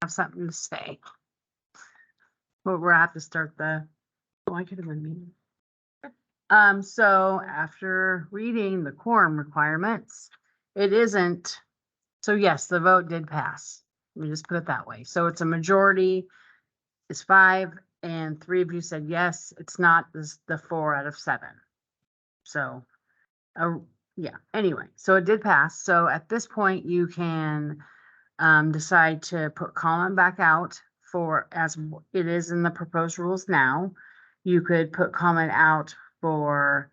have something to say. But we'll have to start the, oh, I could have been meeting. So after reading the quorum requirements, it isn't, so yes, the vote did pass. Let me just put it that way. So it's a majority, it's 5, and 3 of you said yes. It's not the 4 out of 7. So, yeah, anyway, so it did pass. So at this point, you can decide to put comment back out for, as it is in the proposed rules now. You could put comment out for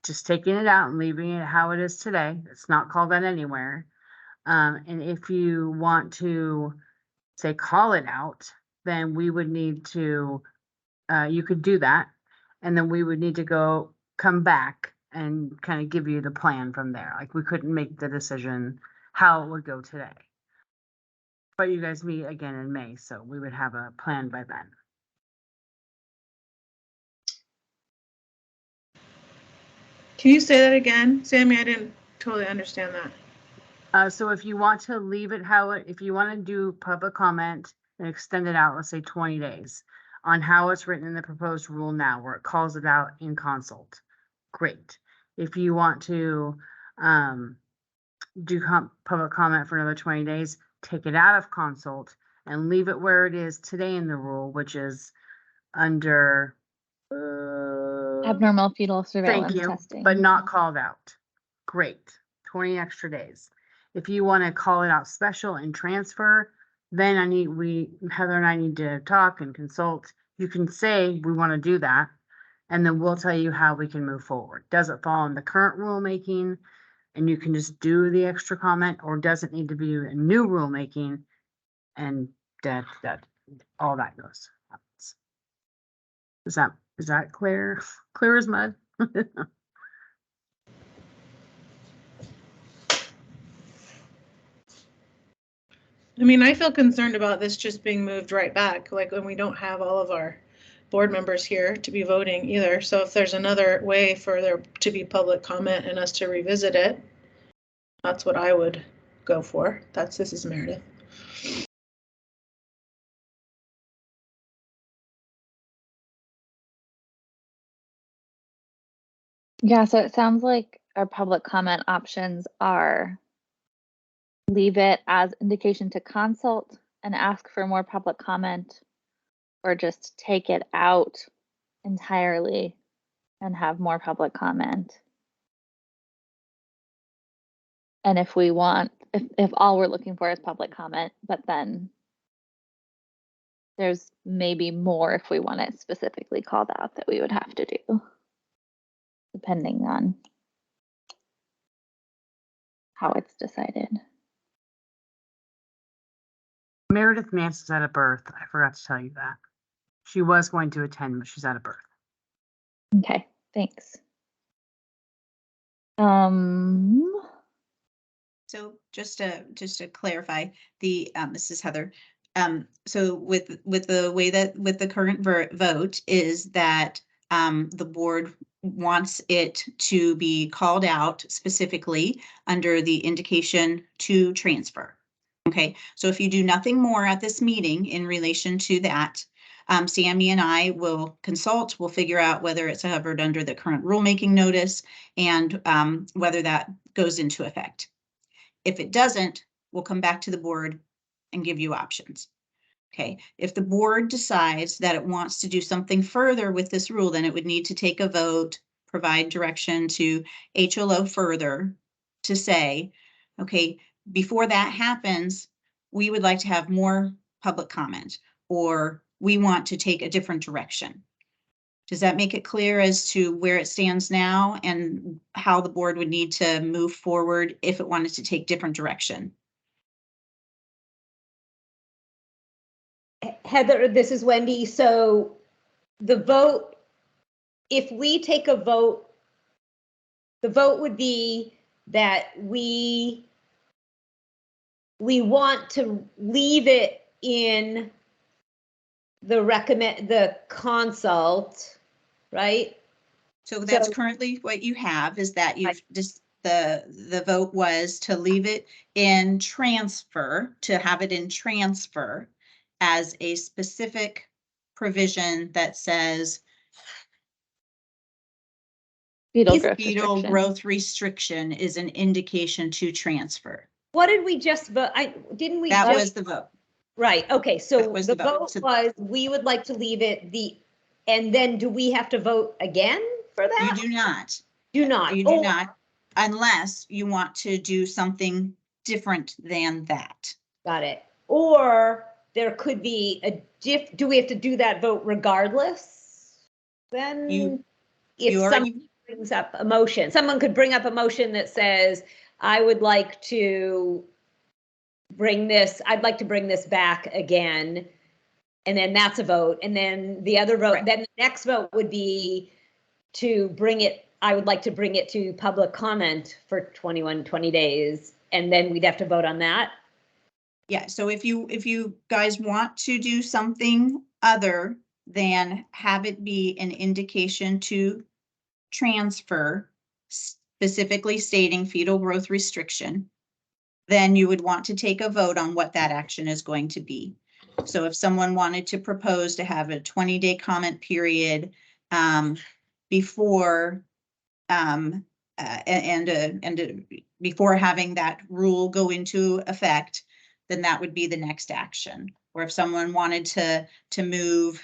just taking it out and leaving it how it is today. It's not called that anywhere. And if you want to say call it out, then we would need to, you could do that. And then we would need to come back and kind of give you the plan from there. Like, we couldn't make the decision how it would go today. But you guys meet again in May, so we would have a plan by then. Can you say that again, Sammy? I didn't totally understand that. So if you want to leave it if you want to do public comment and extend it out, let's say 20 days on how it's written in the proposed rule now, where it calls it out in consult, great. If you want to do public comment for another 20 days, take it out of consult and leave it where it is today in the rule, which is under abnormal fetal surveillance thank you, testing, but not called out. Great, 20 extra days. If you want to call it out special and transfer, then Heather and I need to talk and consult. You can say we want to do that, and then we'll tell you how we can move forward. Does it fall in the current rulemaking and you can just do the extra comment, or does it need to be a new rulemaking? And that all that goes. Is that clear? Clear as mud? I mean, I feel concerned about this just being moved right back, like when we don't have all of our board members here to be voting either. So if there's another way for there to be public comment and us to revisit it, that's what I would go for. This is Meredith. Yeah, so it sounds like our public comment options are leave it as indication to consult and ask for more public comment, or just take it out entirely and have more public comment. And if we want, if all we're looking for is public comment, but then there's maybe more if we want it specifically called out that we would have to do, depending on how it's decided. Meredith Nance is out of birth. I forgot to tell you that. She was going to attend, but she's out of birth. Okay, thanks. So just to clarify, this is Heather. So with the way that with the current vote is that the board wants it to be called out specifically under the indication to transfer. Okay, so if you do nothing more at this meeting in relation to that, Sammy and I will consult. We'll figure out whether it's covered under the current rulemaking notice and whether that goes into effect. If it doesn't, we'll come back to the board and give you options. Okay, if the board decides that it wants to do something further with this rule, then it would need to take a vote, provide direction to HLO further to say, okay, before that happens, we would like to have more public comment, or we want to take a different direction. Does that make it clear as to where it stands now and how the board would need to move forward if it wanted to take different direction? Heather, this is Wendy. So the vote, if we take a vote, the vote would be that we want to leave it in the consult, right? So that's currently what you have, is that you've just the vote was to leave it in transfer, to have it in transfer, as a specific provision that says Fetal Is growth fetal restriction. growth restriction is an indication to transfer. What did we just vote? Didn't we That just, was the vote. right, okay, so That was the the vote. vote So- was, we would like to leave it and then do we have to vote again for You that? do not. Do not. You do Oh, not, unless you want to do something different than that. got it. Or there could be do we have to do that vote regardless? Then if you someone already- brings up a motion, someone could bring up a motion that says, I would like to I'd like to bring this back again. And then that's a vote. And then the other vote, Right. then the next vote would be I would like to bring it to public comment for 20 days. And then we'd have to vote on that. Yeah, so if you guys want to do something other than have it be an indication to transfer, specifically stating fetal growth restriction, then you would want to take a vote on what that action is going to be. So if someone wanted to propose to have a 20-day comment period before before having that rule go into effect, then that would be the next action. Or if someone wanted to move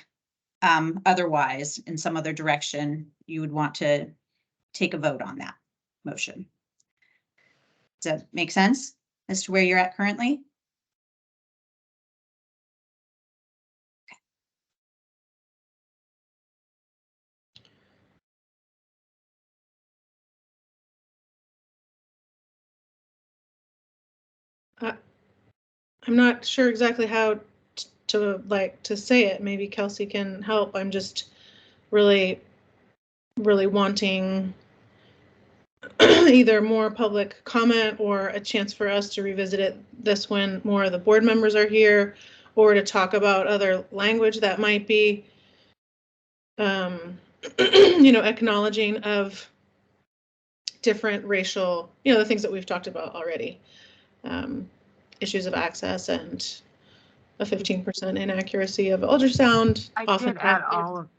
otherwise in some other direction, you would want to take a vote on that motion. Does that make sense as to where you're at currently? I'm not sure exactly how to say it. Maybe Kelsey can help. I'm just really wanting either more public comment or a chance for us to revisit this when more of the board members are here, or to talk about other language that might be, acknowledging of different racial, the things that we've talked about already. Issues of access and a 15% inaccuracy of ultrasound. I often did add happening.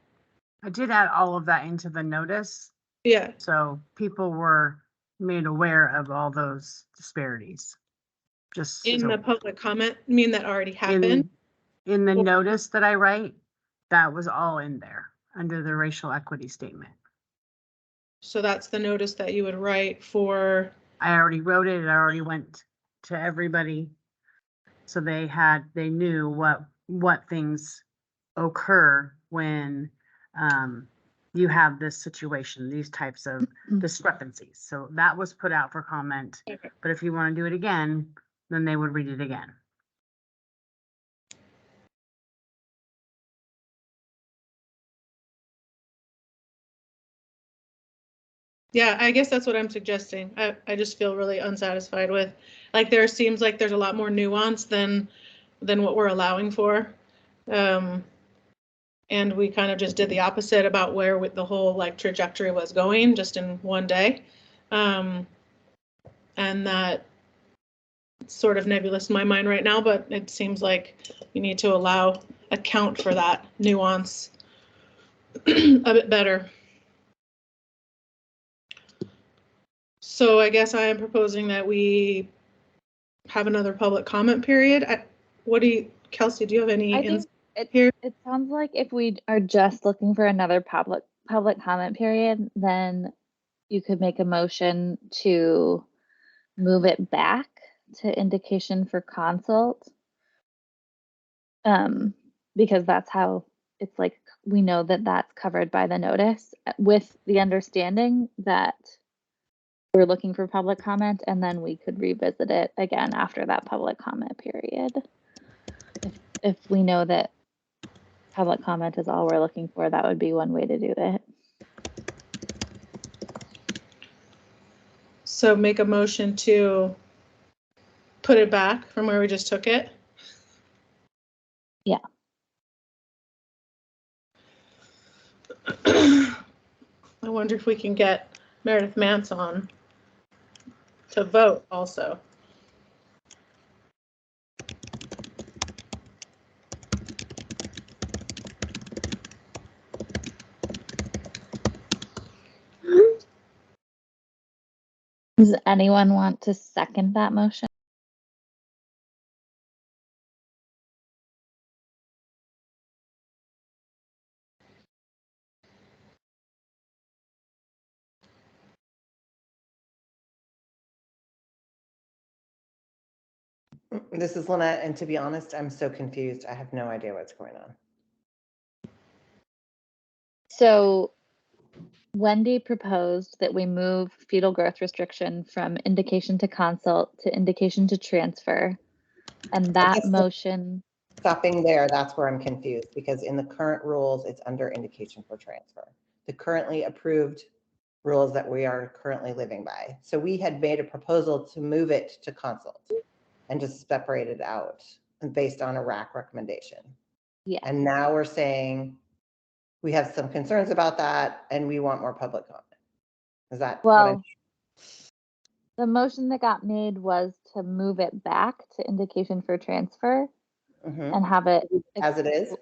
all of that into the notice, Yeah, so people were made aware of all those disparities. Just in so the public comment, that already happened. in the Or- notice that I write, that was all in there under the racial equity statement. So that's the notice that you would write for, I already wrote it. It already went to everybody. So they knew what things occur when you have this situation, these types of discrepancies. So that was put out for comment. Okay. But if you want to do it again, then they would read it again. yeah, I guess that's what I'm suggesting. I just feel really unsatisfied with, there seems like there's a lot more nuance than what we're allowing for. And we kind of just did the opposite about where with the whole trajectory was going just in one day. And that sort of nebulous in my mind right now, but it seems like we need to account for that nuance a bit better. So I guess I am proposing that we have another public comment period. Kelsey, do you have any? I think here? it sounds like if we are just looking for another public comment period, then you could make a motion to move it back to indication for consult. Because that's how it's we know that that's covered by the notice, with the understanding that we're looking for public comment, and then we could revisit it again after that public comment period. If we know that public comment is all we're looking for, that would be one way to do it. So make a motion to put it back from where we just took it? Yeah. I wonder if we can get Meredith Mance on to vote also. Does anyone want to second that motion? This is Lynette, and to be honest, I'm so confused. I have no idea what's going on. So Wendy proposed that we move fetal growth restriction from indication to consult to indication to transfer. And that guess- motion, Stopping there, that's where I'm confused, because in the current rules, it's under indication for transfer. The currently approved rules that we are currently living by. So we had made a proposal to move it to consult and just separate it out based on a RAC recommendation. yeah. And now we're saying we have some concerns about that and we want more public comment. Is that what Well, the motion that got made was to move it back to indication for transfer Mhm. and have it As it is?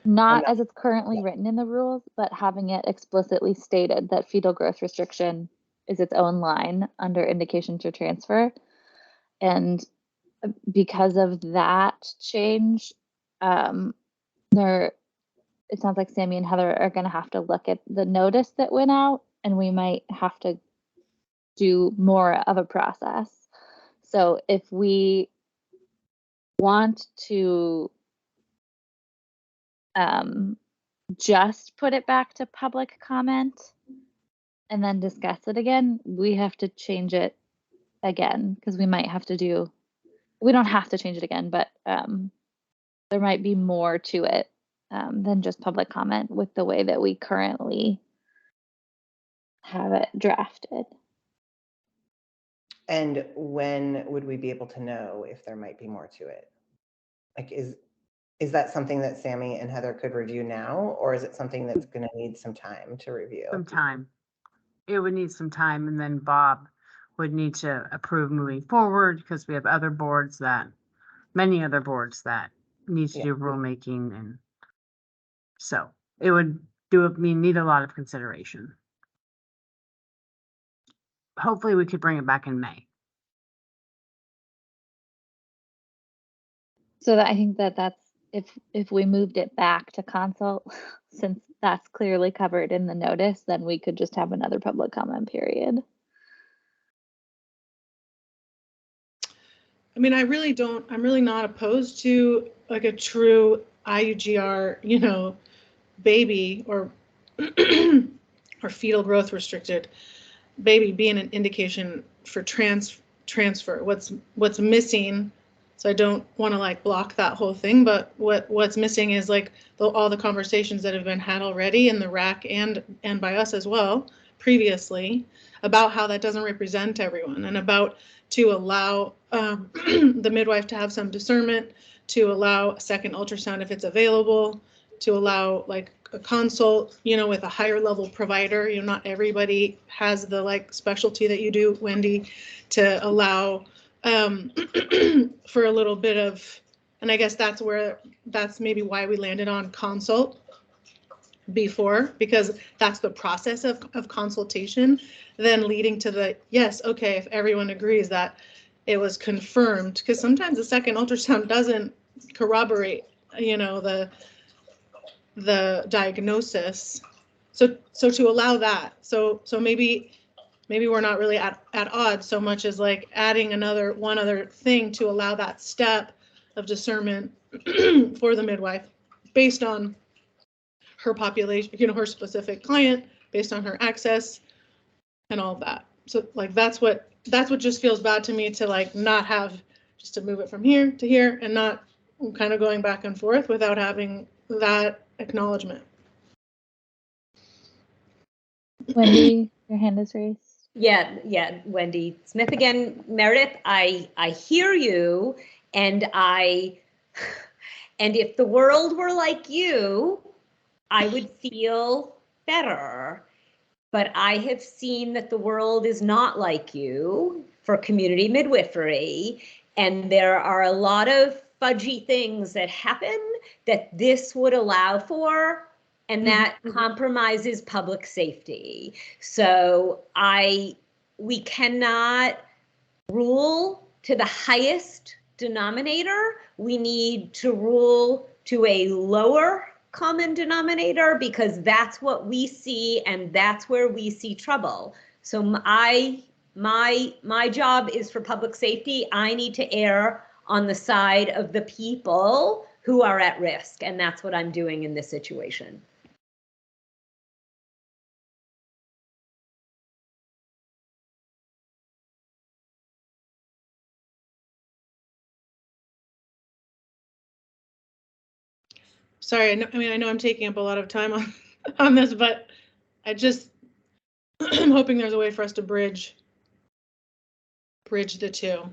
not not- as it's currently written in the rules, but having it explicitly stated that fetal growth restriction is its own line under indication to transfer. And because of that change, it sounds like Sammy and Heather are going to have to look at the notice that went out, and we might have to do more of a process. So if we want to just put it back to public comment and then discuss it again, we have to change it again, because we might have to we don't have to change it again, but there might be more to it than just public comment with the way that we currently have it drafted. And when would we be able to know if there might be more to it? Like, is that something that Sammy and Heather could review now, or is it something that's going to need some time to review? Some time. It would need some time, and then Bob would need to approve moving forward, because we have many other boards that need to do rulemaking, and so it would need a lot of consideration. Hopefully we could bring it back in May. So I think that's if we moved it back to consult, since that's clearly covered in the notice, then we could just have another public comment period. I mean, I'm really not opposed to like a true IUGR, baby or or fetal growth restricted baby being an indication for transfer. What's missing, so I don't want to like block that whole thing, but what's missing is like all the conversations that have been had already in the RAC and by us as well previously about how that doesn't represent everyone, and about to allow the midwife to have some discernment, to allow a second ultrasound if it's available, to allow like a consult, with a higher level provider. Not everybody has the like specialty that you do, Wendy, to allow for a little bit of, and I guess that's maybe why we landed on consult before, because that's the process of consultation, then leading to the, yes, okay, if everyone agrees that it was confirmed, because sometimes the second ultrasound doesn't corroborate, the diagnosis. So to allow that, so maybe we're not really at odds so much as like adding one other thing to allow that step of discernment for the midwife based on her population, her specific client, based on her access and all of that. So like that's what just feels bad to me, to like not have, just to move it from here to here and not kind of going back and forth without having that acknowledgement. Wendy, your hand is raised. Yeah, Wendy Smith again. Meredith, I hear you, and if the world were like you, I would feel better. But I have seen that the world is not like you for community midwifery, and there are a lot of fudgy things that happen that this would allow for, and that compromises public safety. So I we cannot rule to the highest denominator. We need to rule to a lower common denominator because that's what we see and that's where we see trouble. So my job is for public safety. I need to err on the side of the people who are at risk, and that's what I'm doing in this situation. Sorry, I know I'm taking up a lot of time on this, but I just, I'm hoping there's a way for us to bridge the two.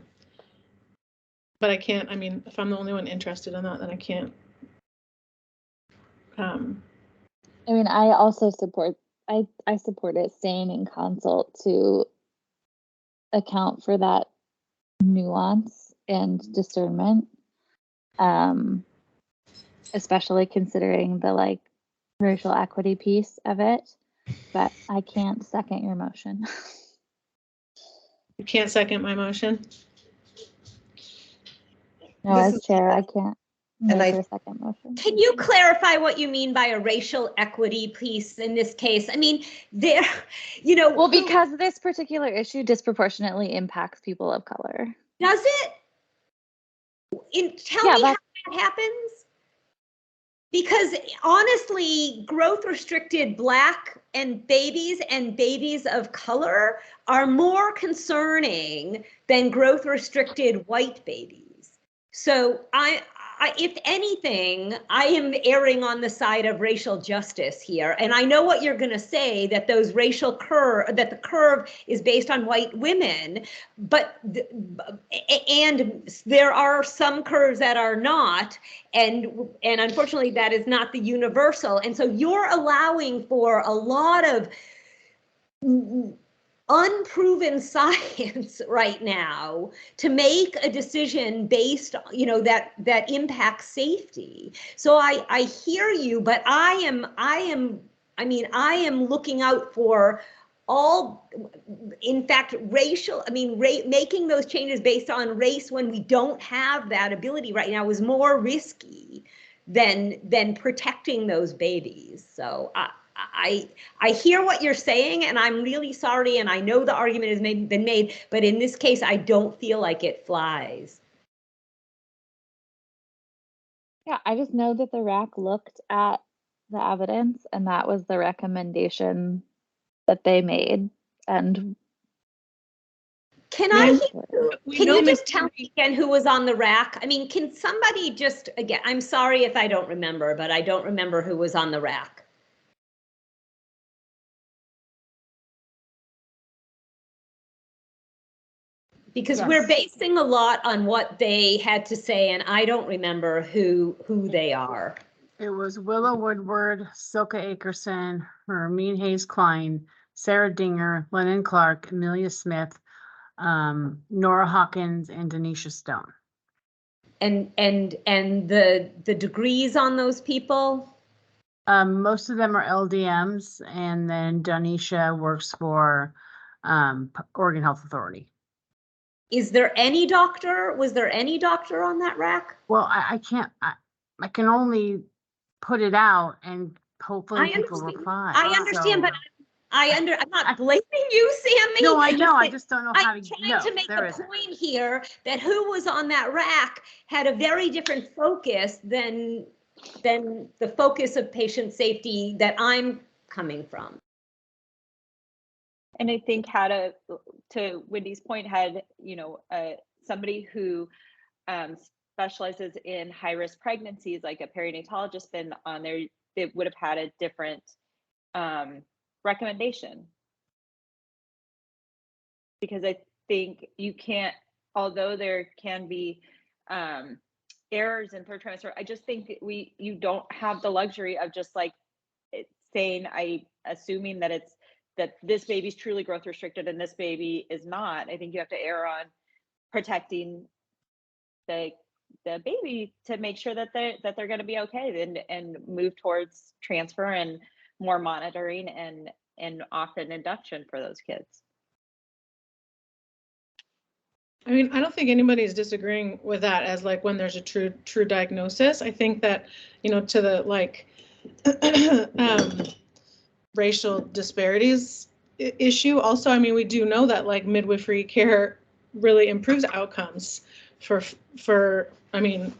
But I can't, I mean, if I'm the only one interested in that, then I can't. I mean, I also support, I support it staying in consult to account for that nuance and discernment. Especially considering the like racial equity piece of it, but I can't second your motion. You can't second my motion? No, This as is- chair, I can't And make I- a second motion. Can you clarify what you mean by a racial equity piece in this case? I mean, there, you know. Well, because this particular issue disproportionately impacts people of color. Does it? Tell Yeah, me how that's- that happens. Because honestly, growth restricted Black and babies of color are more concerning than growth restricted white babies. So if anything, I am erring on the side of racial justice here. And I know what you're going to say, that the curve is based on white women, and there are some curves that are not. And unfortunately, that is not the universal. And so you're allowing for a lot of unproven science right now to make a decision based, that impacts safety. So I hear you, but I am looking out for all, in fact, making those changes based on race when we don't have that ability right now is more risky than protecting those babies. So I hear what you're saying, and I'm really sorry, and I know the argument has been made, but in this case, I don't feel like it flies. Yeah, I just know that the RAC looked at the evidence and that was the recommendation that they made. And Can We you know just tell me again who was on the RAC? I mean, can somebody just, again, I'm sorry if I don't remember, but I don't remember who was on the RAC. Because we're basing a lot on what they had to say, and I don't remember who they are. It was Willow Woodward, Silka Akerson, Ramin Hayes Klein, Sarah Dinger, Lennon Clark, Amelia Smith, Nora Hawkins, and Denisha Stone. And the degrees on those people? Most of them are LDMs, and then Denisha works for Oregon Health Authority. Was there any doctor on that RAC? Well, I can't, I can only put it out and hopefully people reply. I understand, So- but I'm not blaming you, Sammy. No, I know, I just don't know how to. I'm trying to make the point here that who was on that RAC had a very different focus than the focus of patient safety that I'm coming from. And I think to Wendy's point, had somebody who specializes in high-risk pregnancies, like a perinatologist, been on there, it would have had a different recommendation. Because I think you can't, although there can be errors in third trimester, I just think you don't have the luxury of just like saying, assuming that this baby's truly growth restricted and this baby is not. I think you have to err on protecting the baby to make sure that they're going to be okay and move towards transfer and more monitoring and often induction for those kids. I mean, I don't think anybody's disagreeing with that as like when there's a true diagnosis. I think that, you know, to the like racial disparities issue also, I mean, we do know that like midwifery care really improves outcomes for I mean,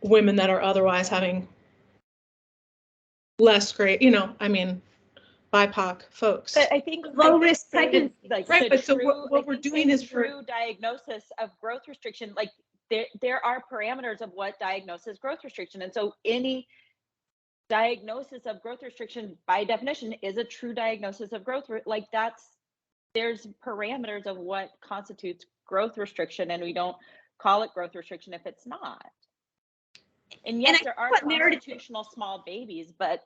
women that are otherwise having less great, you know, I mean, BIPOC folks. But I think Low risk pregnant, pregnancy. like Right, the but so true, what I we're think doing the is for- true diagnosis of growth restriction, like there are parameters of what diagnoses growth restriction. And so any diagnosis of growth restriction by definition is a true diagnosis of growth. Like there's parameters of what constitutes growth restriction, and we don't call it growth restriction if it's not. And yes, there are constitutional small babies, but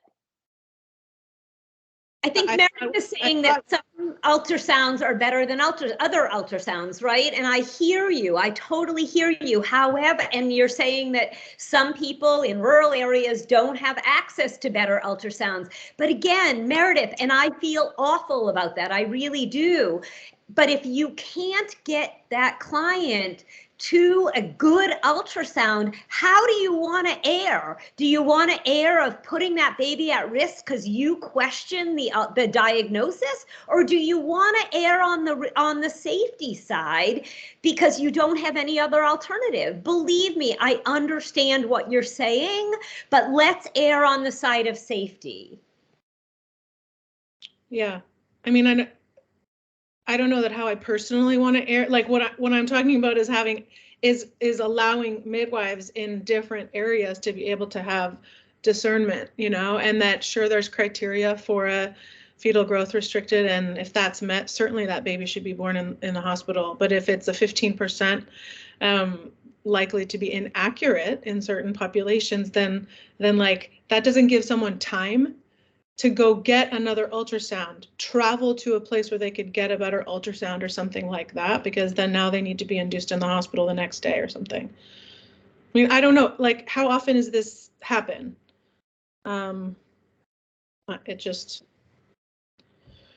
I think Meredith is saying that some ultrasounds are better than other ultrasounds, right? And I hear you. I totally hear you. However, and you're saying that some people in rural areas don't have access to better ultrasounds. But again, Meredith, and I feel awful about that. I really do. But if you can't get that client to a good ultrasound, how do you want to err? Do you want to err of putting that baby at risk because you question the diagnosis, or do you want to err on the safety side because you don't have any other alternative? Believe me, I understand what you're saying, but let's err on the side of safety. Yeah, I mean, I don't know that how I personally want to err. Like what I'm talking about is is allowing midwives in different areas to be able to have discernment, you know, and that sure there's criteria for a fetal growth restricted, and if that's met, certainly that baby should be born in the hospital. But if it's a 15% likely to be inaccurate in certain populations, then like that doesn't give someone time to go get another ultrasound, travel to a place where they could get a better ultrasound or something like that, because then now they need to be induced in the hospital the next day or something. I mean, I don't know, like how often does this happen? It just.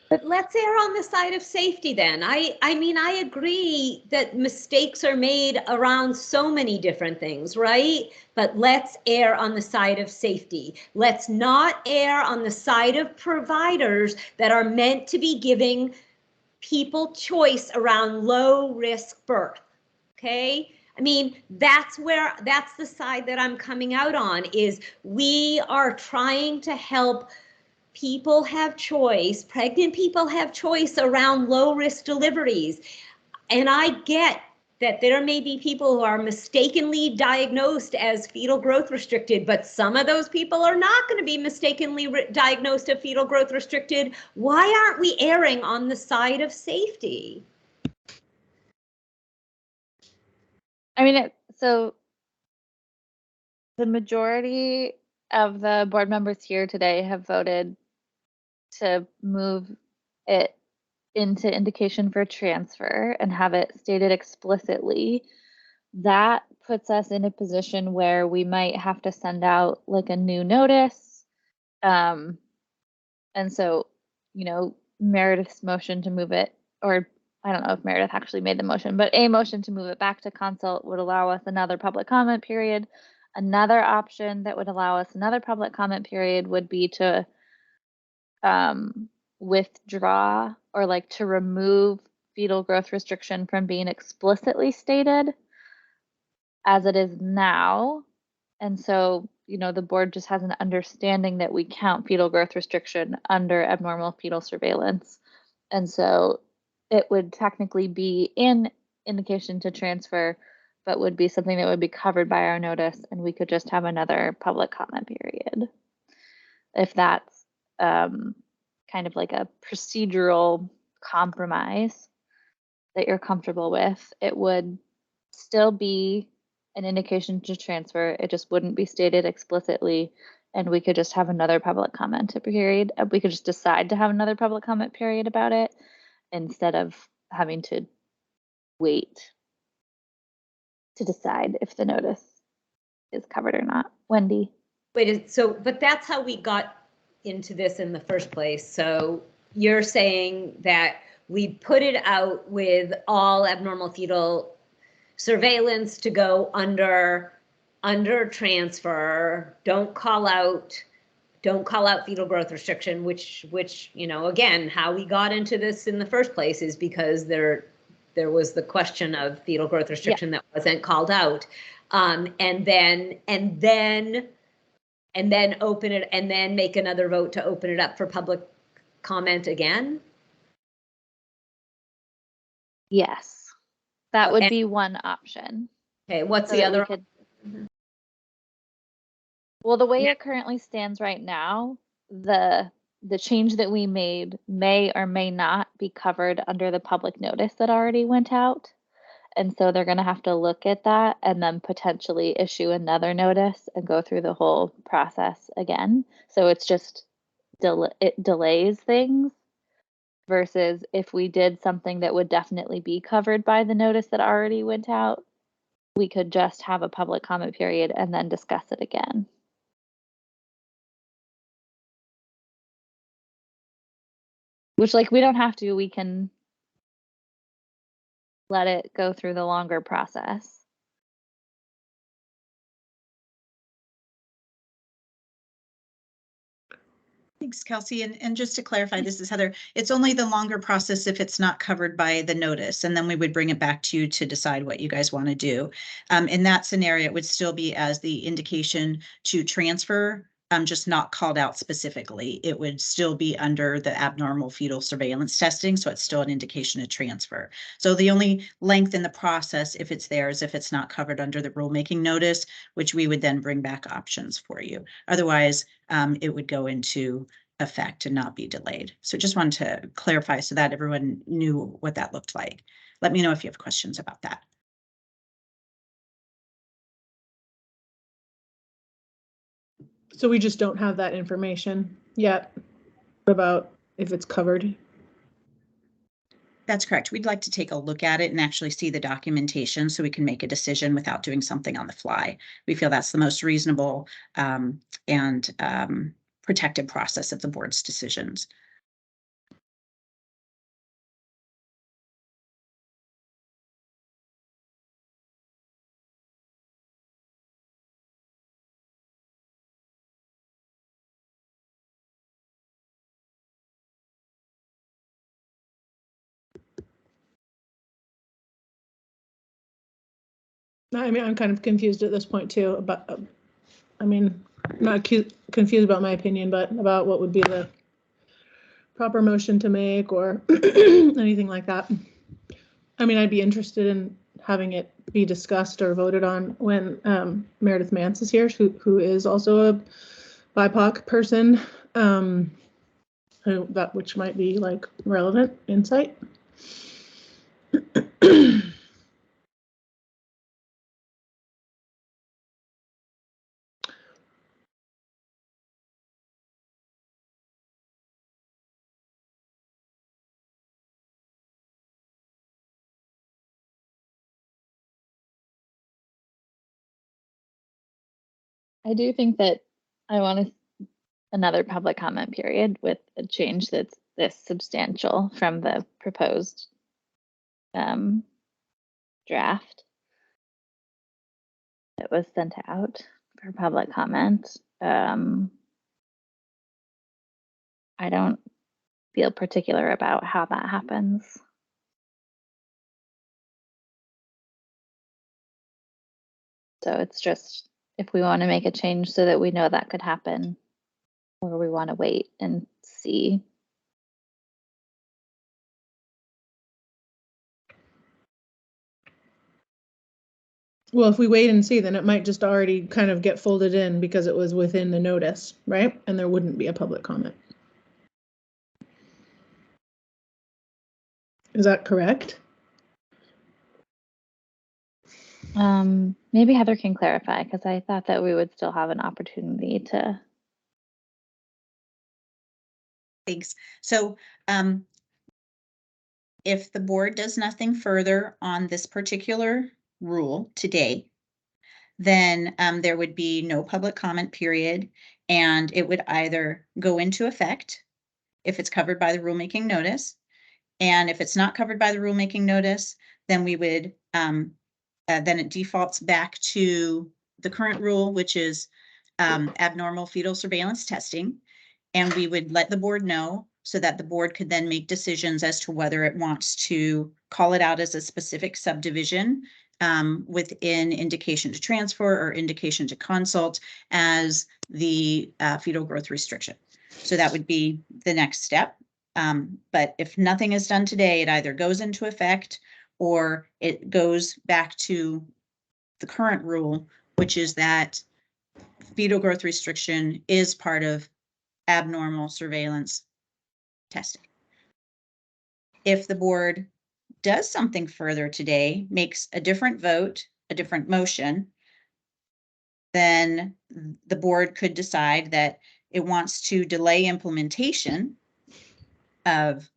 But let's err on the side of safety then. I mean, I agree that mistakes are made around so many different things, right? But let's err on the side of safety. Let's not err on the side of providers that are meant to be giving people choice around low risk birth, okay? I mean, that's the side that I'm coming out on, is we are trying to help people have choice, pregnant people have choice around low risk deliveries. And I get that there may be people who are mistakenly diagnosed as fetal growth restricted, but some of those people are not going to be mistakenly diagnosed as fetal growth restricted. Why aren't we erring on the side of safety? I mean, so the majority of the board members here today have voted to move it into indication for transfer and have it stated explicitly. That puts us in a position where we might have to send out like a new notice. And so, you know, Meredith's motion to move it, or I don't know if Meredith actually made the motion, but a motion to move it back to consult would allow us another public comment period. Another option that would allow us another public comment period would be to withdraw or like to remove fetal growth restriction from being explicitly stated as it is now. And so, you know, the board just has an understanding that we count fetal growth restriction under abnormal fetal surveillance. And so it would technically be in indication to transfer, but would be something that would be covered by our notice, and we could just have another public comment period. If that's kind of like a procedural compromise that you're comfortable with, it would still be an indication to transfer. It just wouldn't be stated explicitly, and we could just have another public comment period. We could just decide to have another public comment period about it instead of having to wait to decide if the notice is covered or not. Wendy? Wait, so, but that's how we got into this in the first place. So you're saying that we put it out with all abnormal fetal surveillance to go under transfer. Don't call out fetal growth restriction, which, you know, again, how we got into this in the first place is because there was the question of fetal growth restriction that wasn't called out. And then open it, and then make another vote to open it up for public comment again. Yes, that would And- be one option. Okay, what's so the that we other? could- Well, the way it currently stands right now, the change that we made may or may not be covered under the public notice that already went out. And so they're going to have to look at that and then potentially issue another notice and go through the whole process again. So it's just it delays things versus if we did something that would definitely be covered by the notice that already went out, we could just have a public comment period and then discuss it again. Which, like, we don't have to, we can let it go through the longer process. Thanks, Kelsey. And just to clarify, this is Heather. It's only the longer process if it's not covered by the notice, and then we would bring it back to you to decide what you guys want to do. In that scenario, it would still be as the indication to transfer, just not called out specifically. It would still be under the abnormal fetal surveillance testing, so it's still an indication of transfer. So the only length in the process, if it's there, is if it's not covered under the rulemaking notice, which we would then bring back options for you. Otherwise, it would go into effect and not be delayed. So just wanted to clarify so that everyone knew what that looked like. Let me know if you have questions about that. So we just don't have that information yet about if it's covered. That's correct. We'd like to take a look at it and actually see the documentation so we can make a decision without doing something on the fly. We feel that's the most reasonable and protective process of the board's decisions. I mean, I'm kind of confused at this point too about, I mean, not confused about my opinion, but about what would be the proper motion to make or anything like that. I mean, I'd be interested in having it be discussed or voted on when Meredith Mance is here, who is also a BIPOC person, which might be like relevant insight. I do think that I want another public comment period with a change that's this substantial from the proposed draft that was sent out for public comment. I don't feel particular about how that happens. So it's just if we want to make a change so that we know that could happen, or we want to wait and see. Well, if we wait and see, then it might just already kind of get folded in because it was within the notice, right? And there wouldn't be a public comment. Is that correct? Maybe Heather can clarify because I thought that we would still have an opportunity to. Thanks. So if the board does nothing further on this particular rule today, then there would be no public comment period, and it would either go into effect if it's covered by the rulemaking notice, And if it's not covered by the rulemaking notice, then we would, then it defaults back to the current rule, which is abnormal fetal surveillance testing. And we would let the board know so that the board could then make decisions as to whether it wants to call it out as a specific subdivision within indication to transfer or indication to consult as the fetal growth restriction. So that would be the next step. But if nothing is done today, it either goes into effect or it goes back to the current rule, which is that fetal growth restriction is part of abnormal surveillance testing. If the board does something further today, makes a different vote, a different motion, then the board could decide that it wants to delay implementation of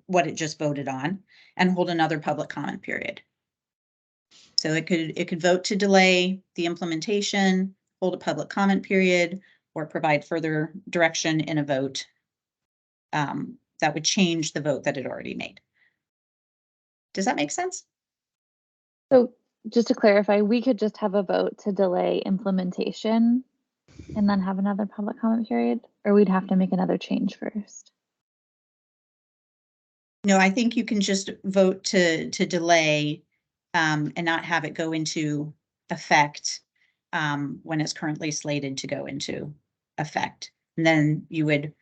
what it just voted on and hold another public comment period. So it could vote to delay the implementation, hold a public comment period, or provide further direction in a vote that would change the vote that it already made. Does that make sense? So just to clarify, we could just have a vote to delay implementation and then have another public comment period, or we'd have to make another change first. No, I think you can just vote to delay and not have it go into effect when it's currently slated to go into effect. And then you would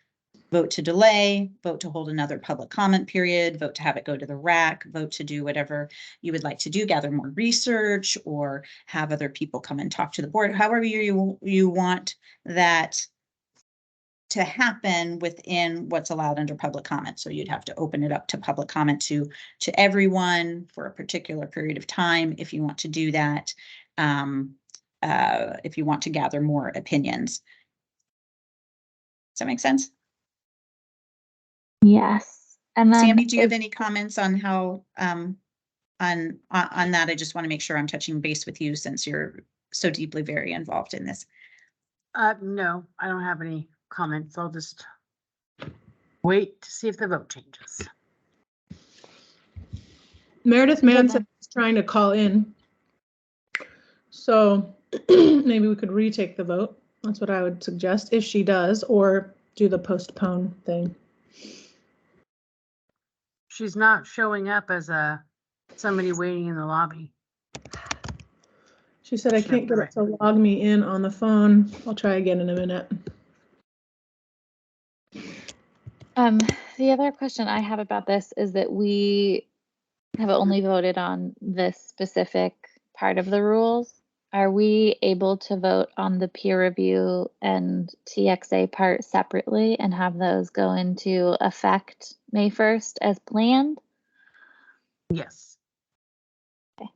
vote to delay, vote to hold another public comment period, vote to have it go to the RAC, vote to do whatever you would like to do, gather more research or have other people come and talk to the board, however you want that to happen within what's allowed under public comment. So you'd have to open it up to public comment to everyone for a particular period of time if you want to do that, if you want to gather more opinions. Does that make sense? Yes. And then Sammy, do you have any comments on how on that? I just want to make sure I'm touching base with you since you're so deeply very involved in this. No, I don't have any comments. I'll just wait to see if the vote changes. Meredith Manson is trying to call in. So maybe we could retake the vote. That's what I would suggest if she does, or do the postpone thing. She's not showing up as somebody waiting in the lobby. She said, I can't get it to log me in on the phone. I'll try again in a minute. The other question I have about this is that we have only voted on this specific part of the rules. Are we able to vote on the peer review and TXA part separately and have those go into effect May 1st as planned? Yes. Okay.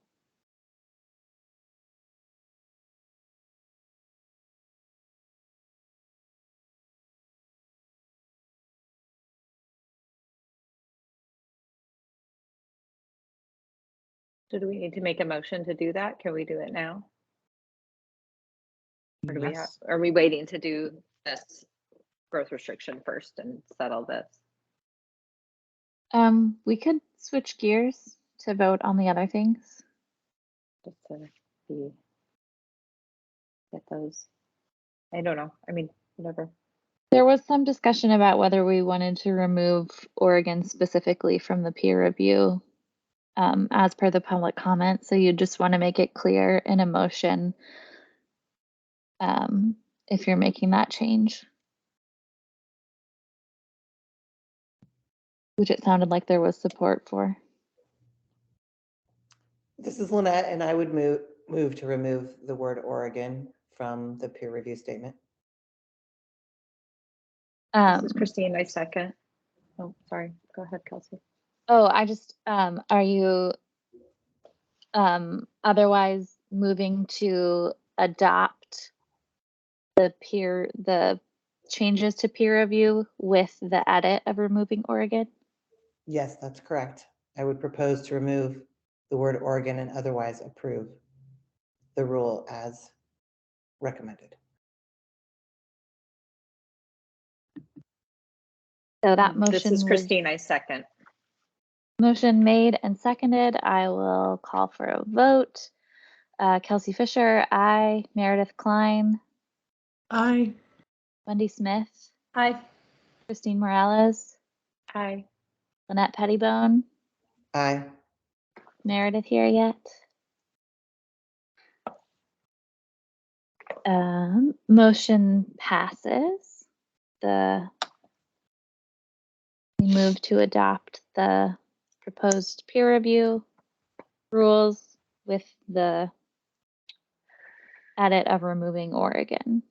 So do we need to make a motion to do that? Can we do it now? Or do we have, Yes. are we waiting to do this growth restriction first and settle this? We could switch gears to vote on the other things. Just to see, get those. I don't know. I mean, whatever. There was some discussion about whether we wanted to remove Oregon specifically from the peer review as per the public comment. So you just want to make it clear in a motion if you're making that change. Which it sounded like there was support for. This is Lynette, and I would move to remove the word Oregon from the peer review statement. This is Christine, I second. Oh, sorry. Go ahead, Kelsey. Oh, I just, are you otherwise moving to adopt the changes to peer review with the edit of removing Oregon? Yes, that's correct. I would propose to remove the word Oregon and otherwise approve the rule as recommended. So that This motion is was Christine, I second. motion made and seconded. I will call for a vote. Kelsey Fisher, aye. Meredith Klein, Aye. Wendy Smith, Aye. Christine Morales, Aye. Lynette Pettibone, Aye. Meredith here yet? Motion passes. We move to adopt the proposed peer review rules with the edit of removing Oregon.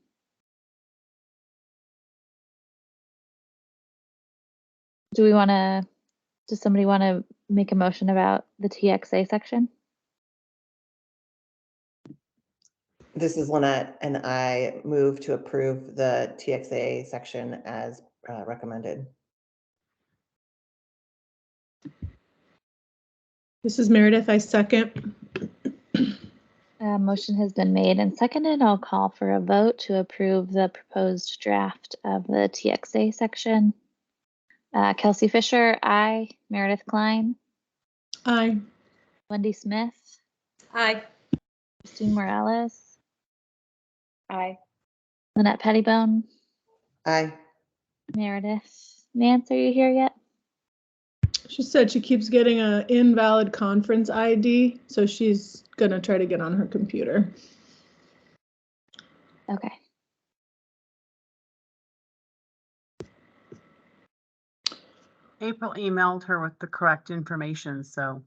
Does somebody want to make a motion about the TXA section? This is Lynette, and I move to approve the TXA section as recommended. This is Meredith. I second. Motion has been made and seconded. I'll call for a vote to approve the proposed draft of the TXA section. Kelsey Fisher, aye. Meredith Klein, Aye. Wendy Smith, Aye. Christine Morales, Aye. Lynette Pettibone, Aye. Meredith. Nance, are you here yet? She said she keeps getting an invalid conference ID, so she's gonna try to get on her computer. Okay. April emailed her with the correct information, so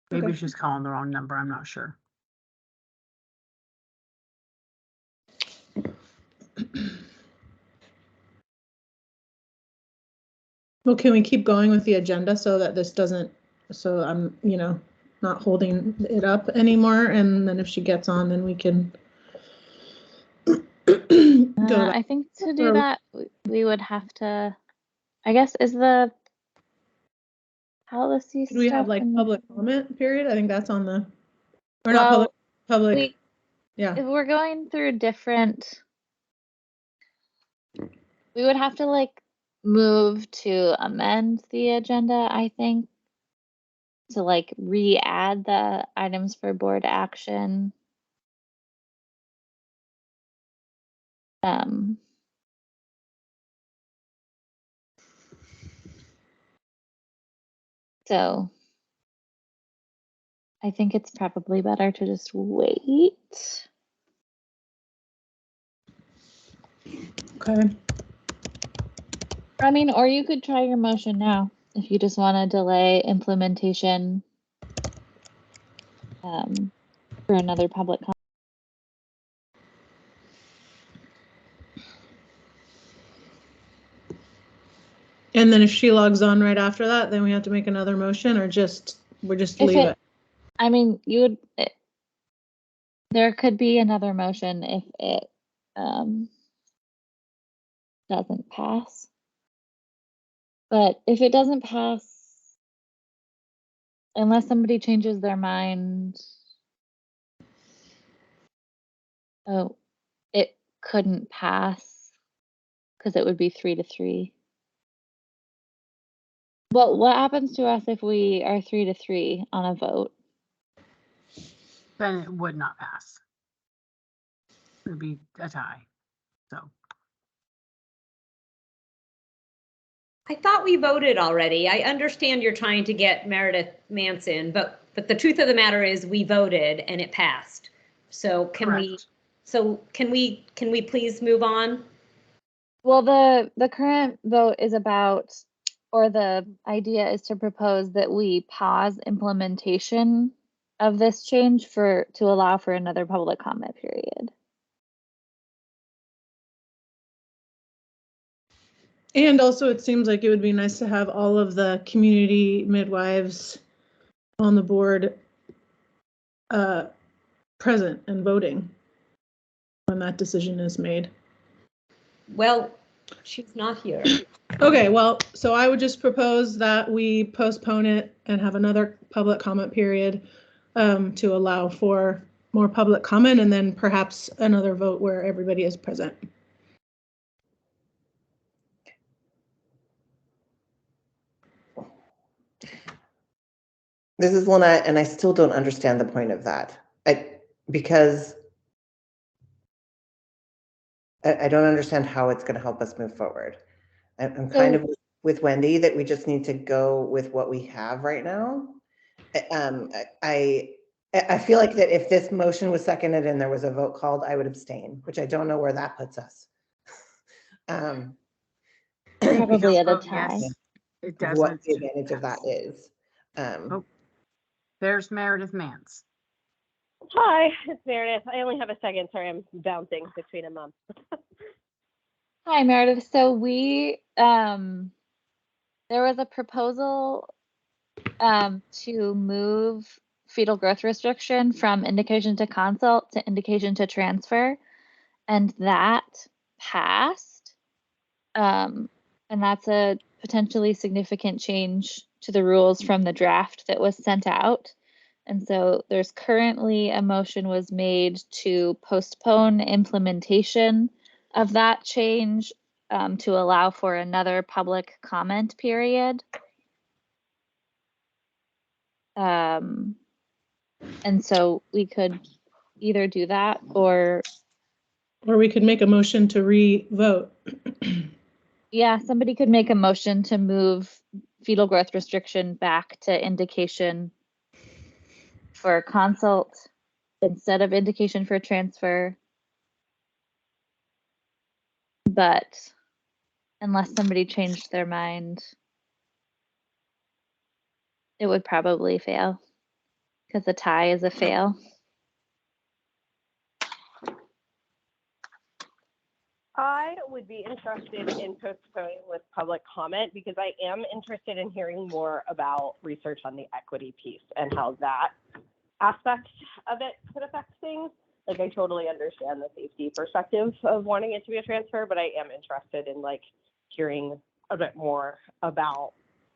maybe Okay. she's calling the wrong number. I'm not sure. Well, can we keep going with the agenda so that this doesn't, so I'm, not holding it up anymore, and then if she gets on, then we can go back. I think to do Or- that, we would have to, I guess, is the policy Do we have stuff like in- public comment period? I think that's on the, or Well, not public, we- yeah. If we're going through different, we would have to like move to amend the agenda, I think, to like re-add the items for board action. So I think it's probably better to just wait. Okay. I mean, or you could try your motion now if you just want to delay implementation for another public comment. And then if she logs on right after that, then we have to make another motion, or we're just If leave it- it. I mean, there could be another motion if it doesn't pass. But if it doesn't pass, unless somebody changes their mind, oh, it couldn't pass because it would be 3-3. Well, what happens to us if we are 3-3 on a vote? Then it would not pass. It would be a tie. So I thought we voted already. I understand you're trying to get Meredith Manson, but the truth of the matter is we voted and it passed. So can correct. we please move on? Well, the current vote is about, or the idea is to propose that we pause implementation of this change to allow for another public comment period. And also, it seems like it would be nice to have all of the community midwives on the board present and voting when that decision is made. Well, she's not here. Okay, well, so I would just propose that we postpone it and have another public comment period to allow for more public comment, and then perhaps another vote where everybody is present. This is one and I still don't understand the point of that. Because I don't understand how it's going to help us move forward. I'm kind of with Wendy that we just need to go with what we have right now. I feel like that if this motion was seconded and there was a vote called, I would abstain, which I don't know where that puts us. Probably at a Oh, tie. yes, it does. What the advantage of that is. Oh. There's Meredith Mance. Hi, it's Meredith. I only have a second. Sorry, I'm bouncing between a mom. Hi, Meredith. So we, there was a proposal to move fetal growth restriction from indication to consult to indication to transfer, and that passed. And that's a potentially significant change to the rules from the draft that was sent out. And so there's currently a motion was made to postpone implementation of that change to allow for another public comment period. And so we could either do that or we could make a motion to re-vote. yeah, somebody could make a motion to move fetal growth restriction back to indication for consult instead of indication for transfer. But unless somebody changed their mind, it would probably fail because a tie is a fail. I would be interested in postponing with public comment because I am interested in hearing more about research on the equity piece and how that aspect of it could affect things. Like, I totally understand the safety perspective of wanting it to be a transfer, but I am interested in like hearing a bit more about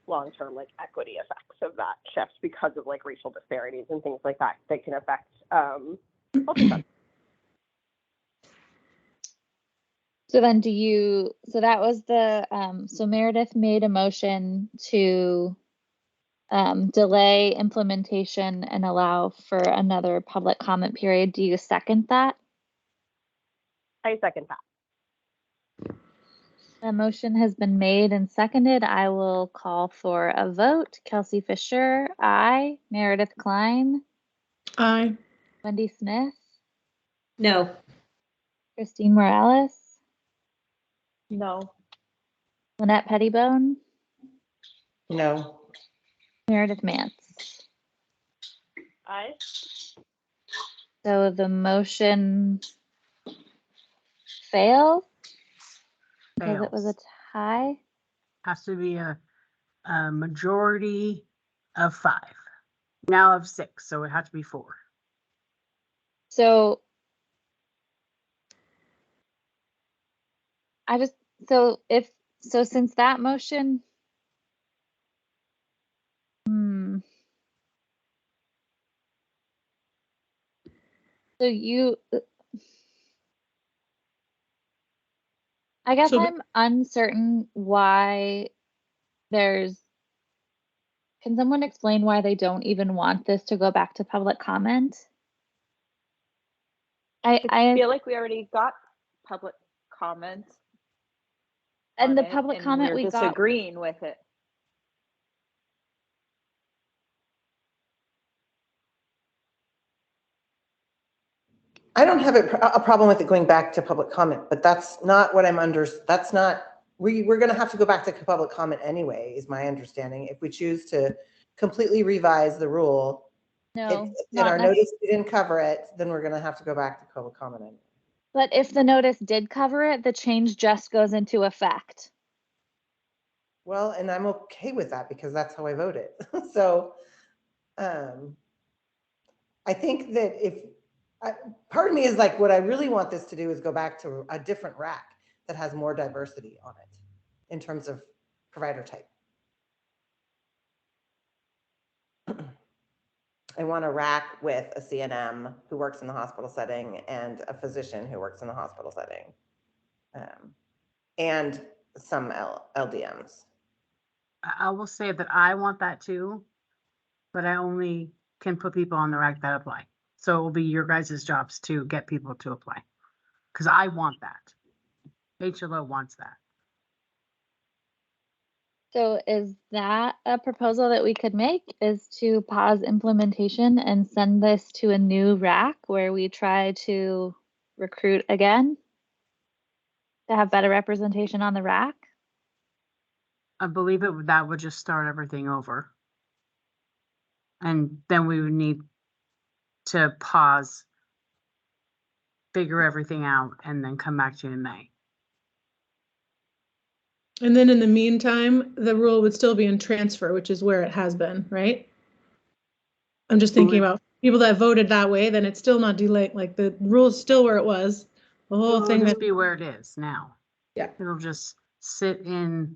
long-term like equity effects of that shift because of like racial disparities and things like that that can affect So then so that was the, so Meredith made a motion to delay implementation and allow for another public comment period. Do you second that? I second that. A motion has been made and seconded. I will call for a vote. Kelsey Fisher, aye. Meredith Klein, Aye. Wendy Smith, No. Christine Morales, No. Lynette Pettibone, No. Meredith Mance. Aye. So the motion fails because it was a Fails. tie. Has to be a majority of 5. Now of 6, so it had to be 4. So since that motion, I guess I'm uncertain why can someone explain why they don't even want this to go back to public comment? I feel like we already got public comments. And the public comment we got, disagreeing with it. I don't have a problem with it going back to public comment, but that's not what that's not, we're going to have to go back to public comment anyway, is my understanding. If we choose to completely revise the rule, no, and our notice didn't cover it, then we're going to have to go back to public comment anyway. But if the notice did cover it, the change just goes into effect. Well, and I'm okay with that because that's how I voted. So I think that part of me is like, what I really want this to do is go back to a different rack that has more diversity on it in terms of provider type. I want a rack with a CNM who works in the hospital setting and a physician who works in the hospital setting, and some LDMs. I will say that I want that too. but I only can put people on the rack that apply. So it will be your guys' jobs to get people to apply. Cause I want that. HLO wants that. So is that a proposal that we could make, is to pause implementation and send this to a new rack where we try to recruit again? To have better representation on the rack? I believe that would just start everything over. And then we would need to pause, figure everything out, and then come back to you in May. And then in the meantime, the rule would still be in transfer, which is where it has been, right? I'm just thinking about people that voted that way, then it's still not delayed, like the rule's still where it was. The whole It'll thing just that, be where it is now. Yeah. It'll just sit in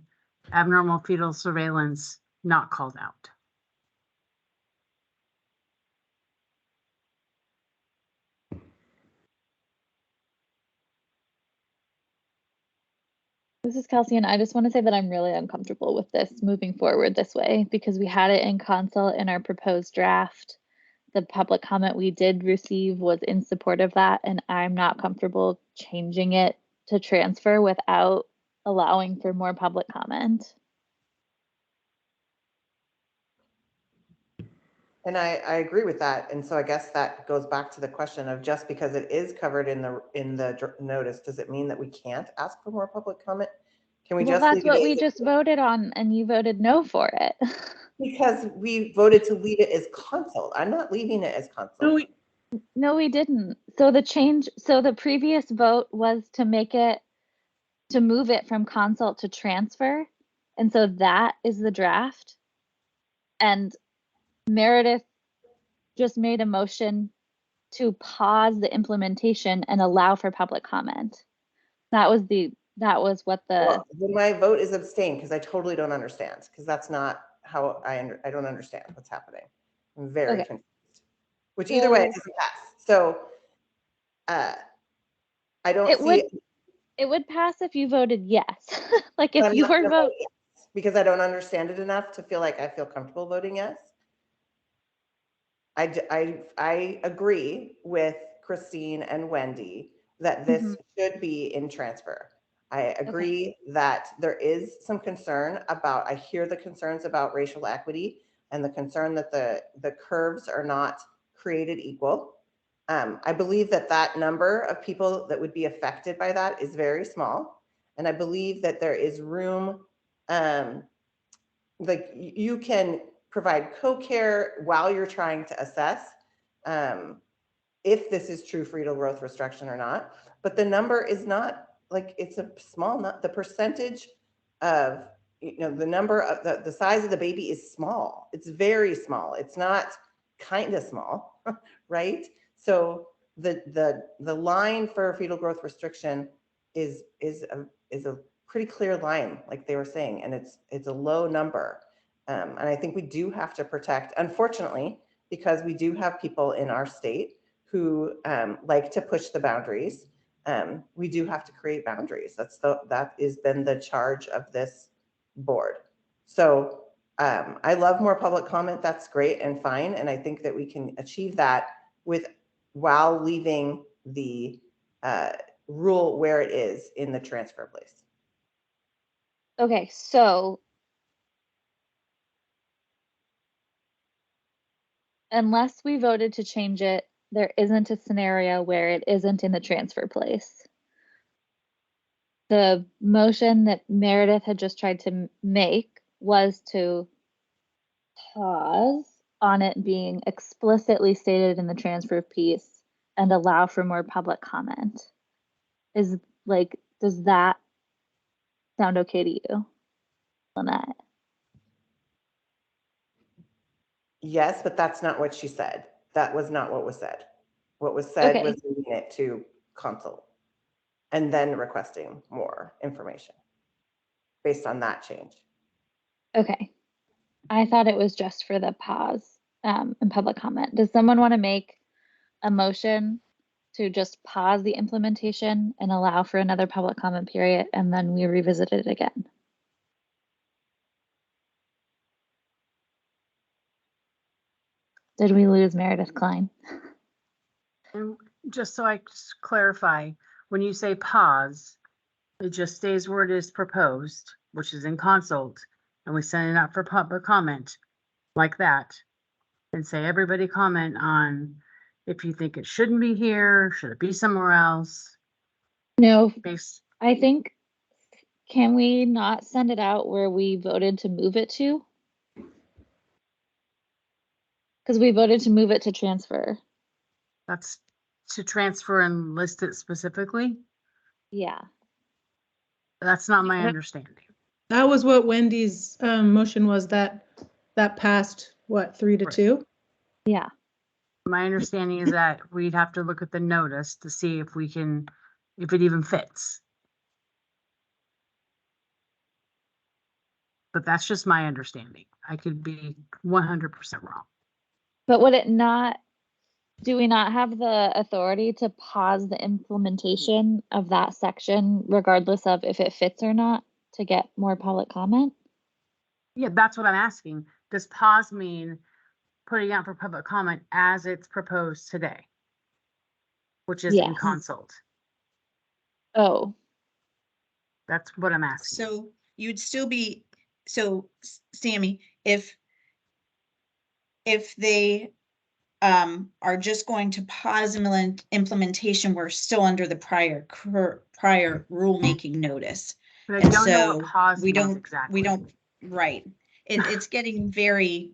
abnormal fetal surveillance, not called out. This is Kelsey, and I just want to say that I'm really uncomfortable with this moving forward this way because we had it in consult in our proposed draft. The public comment we did receive was in support of that, and I'm not comfortable changing it to transfer without allowing for more public comment. And I agree with that. And so I guess that goes back to the question of just because it is covered in the notice, does it mean that we can't ask for more public comment? Can we Well, just that's leave what it we as- just voted on, and you voted no for it. Because we voted to leave it as consult. I'm not leaving it as consult. no, No, we didn't. So the previous vote was to move it from consult to transfer. And so that is the draft. And Meredith just made a motion to pause the implementation and allow for public comment. That was what the, Well, then my vote is abstain because I totally don't understand, because that's not how I don't understand what's happening. I'm very Okay. confused. Which either way, it So- doesn't pass. So I don't see. it would pass if you voted yes. Like if I'm not your gonna vote, yes, because I don't understand it enough to feel like I feel comfortable voting yes. I agree with Christine and Wendy that this should be in transfer. I agree that there is some concern about, I hear the concerns about racial equity and the concern that the curves are not created equal. I believe that number of people that would be affected by that is very small. And I believe that there is room, like you can provide co-care while you're trying to assess if this is true fetal growth restriction or not. But the number is not, like, it's a small, the percentage of, the number of the size of the baby is small. It's very small. It's not kind of small, right? So the line for fetal growth restriction is a pretty clear line, like they were saying, and it's a low number. And I think we do have to protect, unfortunately, because we do have people in our state who like to push the boundaries. We do have to create boundaries. That has been the charge of this board. So I love more public comment. That's great and fine. And I think that we can achieve that while leaving the rule where it is in the transfer place. okay, so unless we voted to change it, there isn't a scenario where it isn't in the transfer place. The motion that Meredith had just tried to make was to pause on it being explicitly stated in the transfer piece and allow for more public comment. Does that sound okay to you, Lynette? Yes, but that's not what she said. That was not what was said. What was said Okay. was leaving it to consult and then requesting more information based on that change. Okay. I thought it was just for the pause and public comment. Does someone want to make a motion to just pause the implementation and allow for another public comment period, and then we revisit it again? Did we lose Meredith Klein? And just so I clarify, when you say pause, it just stays where it is proposed, which is in consult, and we send it out for public comment like that. And say, everybody comment on if you think it shouldn't be here, should it be somewhere else? No, Based, I think, can we not send it out where we voted to move it to? Because we voted to move it to transfer. that's to transfer and list it specifically. Yeah. That's not my Yeah. understanding. That was what Wendy's motion was, that passed, what, 3-2? Yeah. My understanding is that we'd have to look at the notice to see if we can, if it even fits. But that's just my understanding. I could be 100% wrong. But would it not, do we not have the authority to pause the implementation of that section regardless of if it fits or not to get more public comment? Yeah, that's what I'm asking. Does pause mean putting out for public comment as it's proposed today? Which is in Yes. consult. Oh, That's what I'm asking. So you'd still be, so Sammy, if they are just going to pause implementation, we're still under the prior rulemaking notice. But I And don't know what so pause we means don't, exactly. right. It's getting very,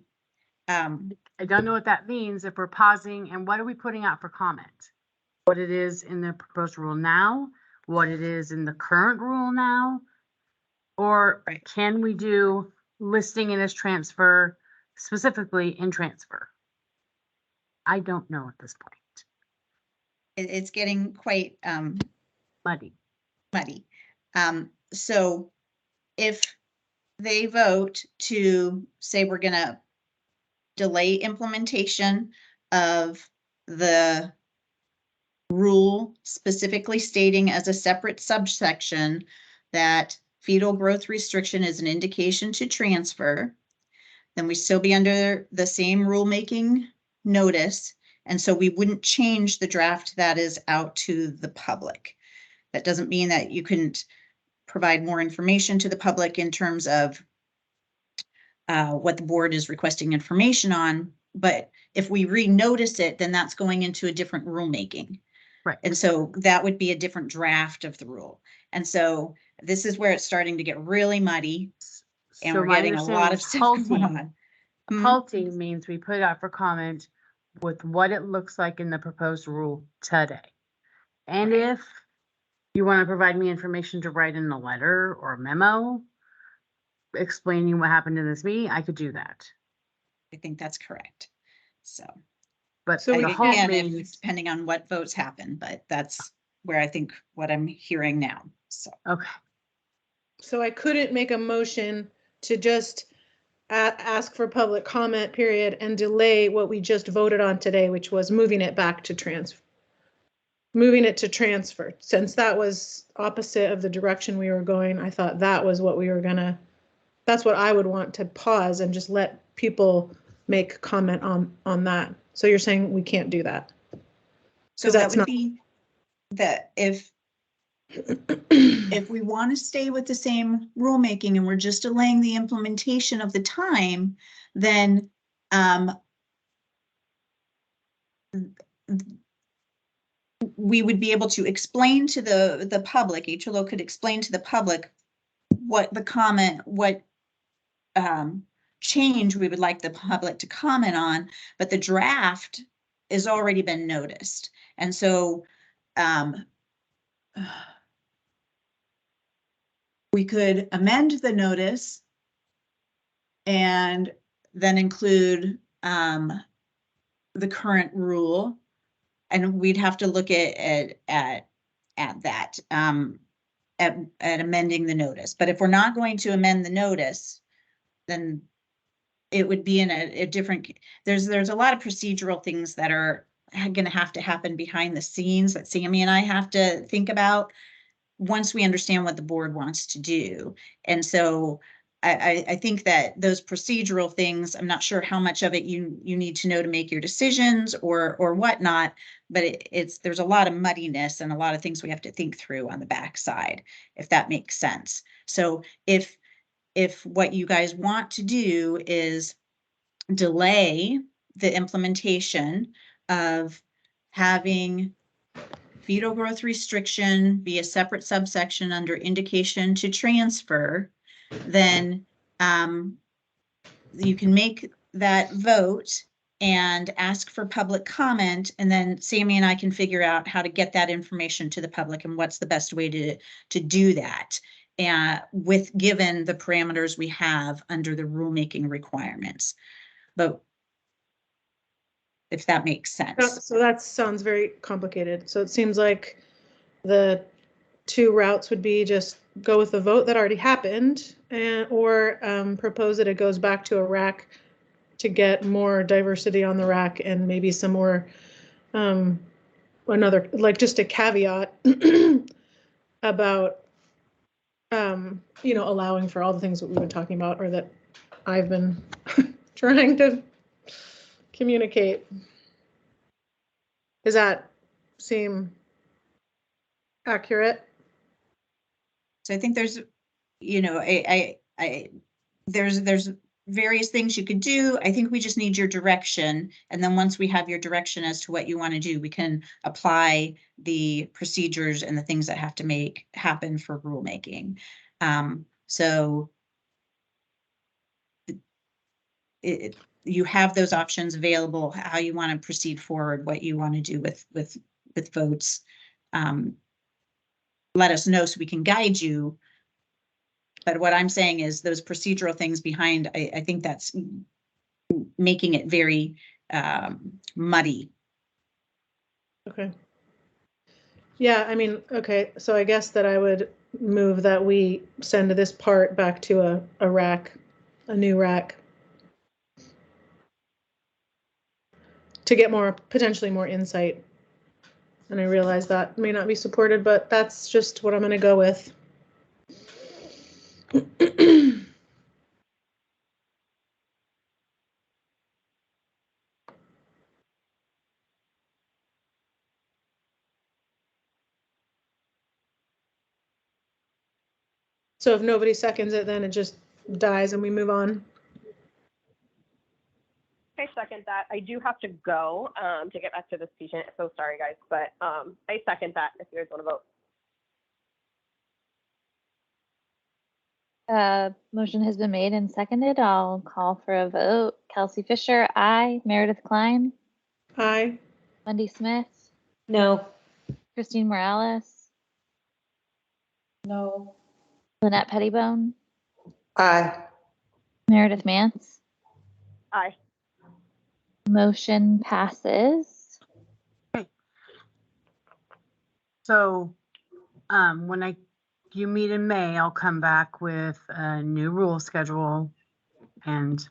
I don't know what that means if we're pausing, and what are we putting out for comment? What it is in the proposed rule now, what it is in the current rule now? Or Right. can we do listing it as transfer, specifically in transfer? I don't know at this point. it's getting quite Muddy. muddy. So if they vote to say we're gonna delay implementation of the rule specifically stating as a separate subsection that fetal growth restriction is an indication to transfer, then we still be under the same rulemaking notice. And so we wouldn't change the draft that is out to the public. That doesn't mean that you couldn't provide more information to the public in terms of what the board is requesting information on. But if we renotice it, then that's going into a different rulemaking. Right. And so that would be a different draft of the rule. And so this is where it's starting to get really muddy. And So we're my getting a lot understanding of is stuff going halting. on. Hmm? Halting means we put it out for comment with what it looks like in the proposed rule today. And Right. if you want to provide me information to write in a letter or a memo explaining what happened in this meeting, I could do that. I think that's correct. So, But So the we halt again, if, means, depending on what votes happen, but that's where I think what I'm hearing now. So, okay, So I couldn't make a motion to just ask for public comment period and delay what we just voted on today, which was moving it back to transfer. Moving it to transfer, since that was opposite of the direction we were going, I thought that was what we were gonna, that's what I would want to pause and just let people make comment on that. So you're saying we can't do that? so 'Cause that that's would not- be that if we want to stay with the same rulemaking and we're just delaying the implementation of the time, then we would be able to explain to the public, HLO could explain to the public what the comment, what change we would like the public to comment on, but the draft has already been noticed. And so we could amend the notice and then include the current rule. And we'd have to look at that, at amending the notice. But if we're not going to amend the notice, then it would be in a different, there's a lot of procedural things that are going to have to happen behind the scenes that Sammy and I have to think about once we understand what the board wants to do. And so I think that those procedural things, I'm not sure how much of it you need to know to make your decisions or whatnot, but there's a lot of muddiness and a lot of things we have to think through on the backside, if that makes sense. So if what you guys want to do is delay the implementation of having fetal growth restriction be a separate subsection under indication to transfer, then you can make that vote and ask for public comment, and then Sammy and I can figure out how to get that information to the public and what's the best way to do that, with given the parameters we have under the rulemaking requirements. But if that makes sense. So that sounds very complicated. So it seems like the two routes would be just go with the vote that already happened, or propose that it goes back to a RAC to get more diversity on the RAC and maybe some more, another, like just a caveat about, allowing for all the things that we've been talking about, or that I've been trying to communicate. Does that seem accurate? So I think there's, there's various things you could do. I think we just need your direction. And then once we have your direction as to what you want to do, we can apply the procedures and the things that have to happen for rulemaking. So you have those options available, how you want to proceed forward, what you want to do with votes. Let us know so we can guide you. But what I'm saying is those procedural things behind, I think that's making it very muddy. Okay. Yeah, I mean, okay, so I guess that I would move that we send this part back to a RAC, a new RAC, to get potentially more insight. And I realize that may not be supported, but that's just what I'm going to go with. So if nobody seconds it, then it just dies and we move on. I second that. I do have to go to get back to this patient. So sorry, guys, but I second that if you guys want to vote. Motion has been made and seconded. I'll call for a vote. Kelsey Fisher, aye. Meredith Klein, Aye. Wendy Smith, No. Christine Morales, No. Lynette Pettibone, Aye. Meredith Mance. Aye. Motion passes. So, when you meet in May, I'll come back with a new rule schedule. And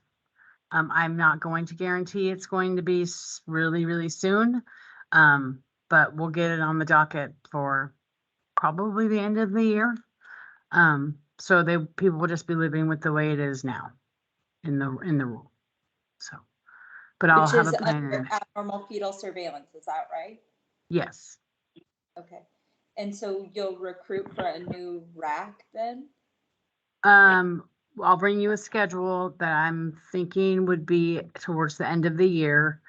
I'm not going to guarantee it's going to be really, really soon. But we'll get it on the docket for probably the end of the year. So people will just be living with the way it is now in the rule. So, but I'll have a plan. Which is under abnormal fetal surveillance, is that right? Yes. Okay. And so you'll recruit for a new RAC then? I'll bring you a schedule that I'm thinking would be towards the end of the year.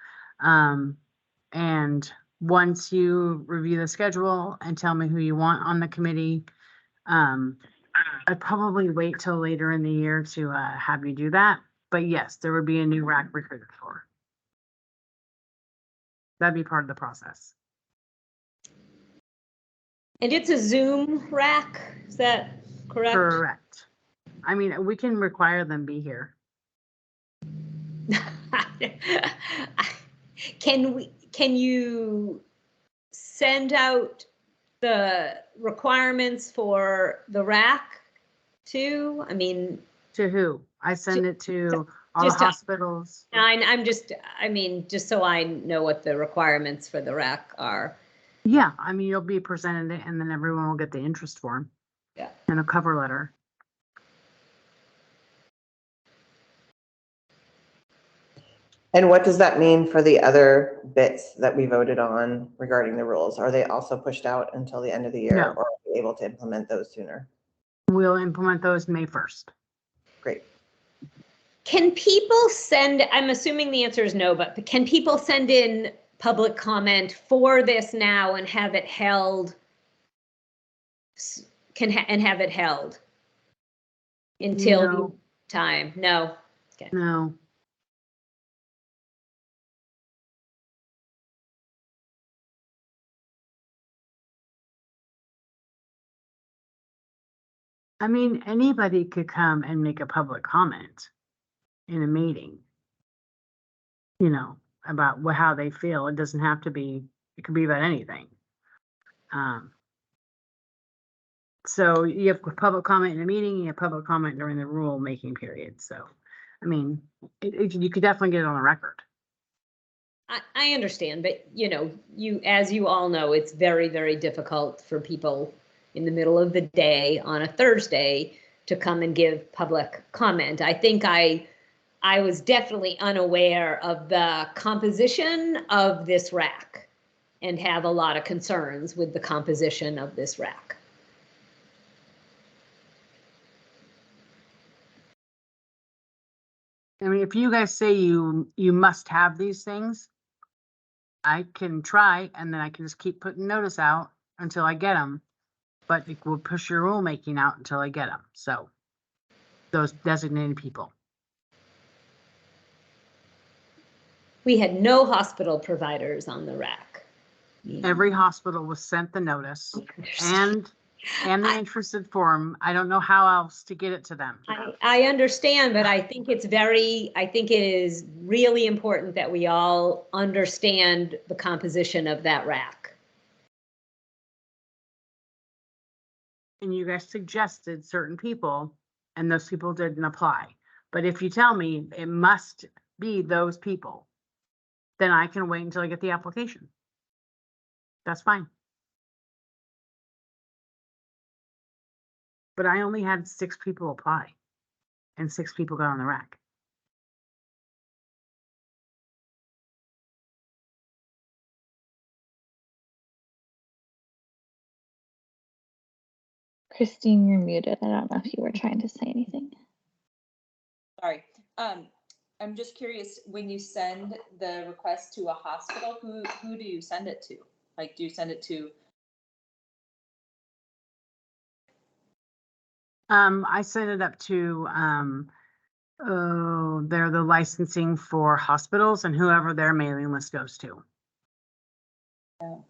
And once you review the schedule and tell me who you want on the committee, I'd probably wait till later in the year to have you do that. But yes, there would be a new RAC recruited for. That'd be part of the process. And it's a Zoom rack, is that correct? Correct. I mean, we can require them be here. Can you send out the requirements for the rack too? I mean, To who? I send it to all the hospitals. just so I know what the requirements for the rack are. Yeah, I mean, you'll be presented it and then everyone will get the interest form. Yeah. And a cover letter. And what does that mean for the other bits that we voted on regarding the rules? Are they also pushed out until the end of the year, No. or are we able to implement those sooner? We'll implement those May 1st. Great. Can people send, I'm assuming the answer is no, but can people send in public comment for this now and have it held? And have it held until No. time? No. Okay. No. I mean, anybody could come and make a public comment in a meeting, you know, about how they feel. It doesn't have to be, it could be about anything. So you have public comment in a meeting, you have public comment during the rule making period. So, I mean, you could definitely get it on the record. I understand, but as you all know, it's very, very difficult for people in the middle of the day on a Thursday to come and give public comment. I think I was definitely unaware of the composition of this rack and have a lot of concerns with the composition of this rack. I mean, if you guys say you must have these things, I can try, and then I can just keep putting notice out until I get them. But it will push your rulemaking out until I get them. So those designated people. We had no hospital providers on the rack. Every hospital was sent the notice and the interested form. I don't know how else to get it to them. I understand, but I think it is really important that we all understand the composition of that rack. And you guys suggested certain people, and those people didn't apply. But if you tell me it must be those people, then I can wait until I get the application. That's fine. But I only had 6 people apply, and 6 people got on the rack. Christine, you're muted. I don't know if you were trying to say anything. Sorry. I'm just curious, when you send the request to a hospital, who do you send it to? Like, do you send it to? I sent it up to, they're the licensing for hospitals and whoever their mailing list goes to. Oh.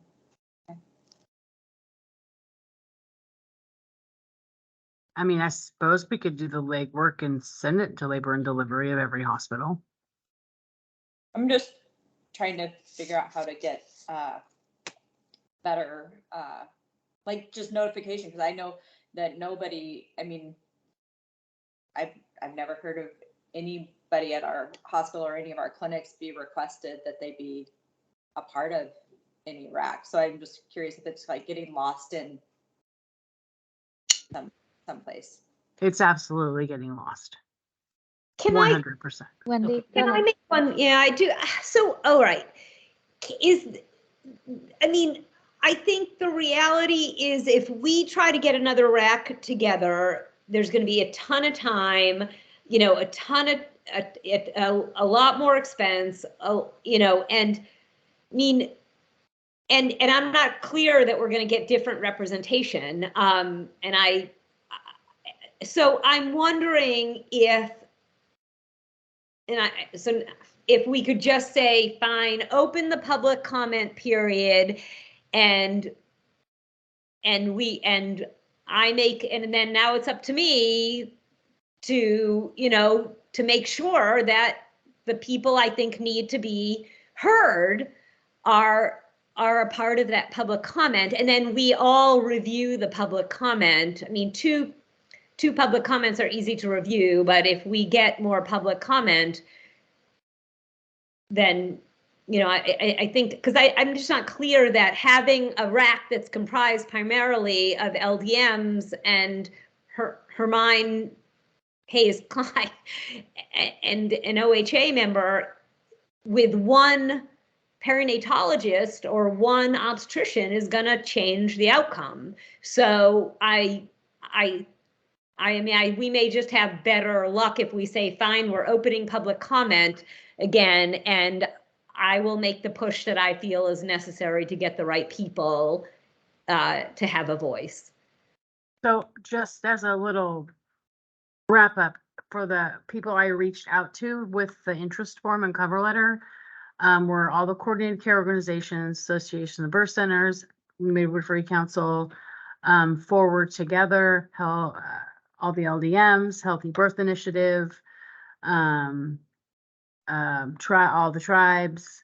I mean, I suppose we could do the legwork and send it to labor and delivery of every hospital. I'm just trying to figure out how to get better, like just notification, because I know that nobody, I mean, I've never heard of anybody at our hospital or any of our clinics be requested that they be a part of any rack. So I'm just curious if it's like getting lost in someplace. It's absolutely getting lost. Can I 100%. Wendy, go Can I ahead. make one? Yeah, I do. So, all right. I think the reality is if we try to get another rack together, there's going to be a ton of time, a ton of, a lot more expense, and I mean, and I'm not clear that we're going to get different representation. So I'm wondering if we could just say, fine, open the public comment period and I make, and then now it's up to me to, to make sure that the people I think need to be heard are a part of that public comment. And then we all review the public comment. I mean, two public comments are easy to review, but if we get more public comment, then, I think, because I'm just not clear that having a rack that's comprised primarily of LDMs and Hermine Hayes Klein and an OHA member with one perinatologist or one obstetrician is going to change the outcome. So we may just have better luck if we say, fine, we're opening public comment again, and I will make the push that I feel is necessary to get the right people to have a voice. So just as a little wrap up for the people I reached out to with the interest form and cover letter, were all the coordinated care organizations, Association of Birth Centers, Midwifery Council, Forward Together, all the LDMs, Healthy Birth Initiative, all the tribes,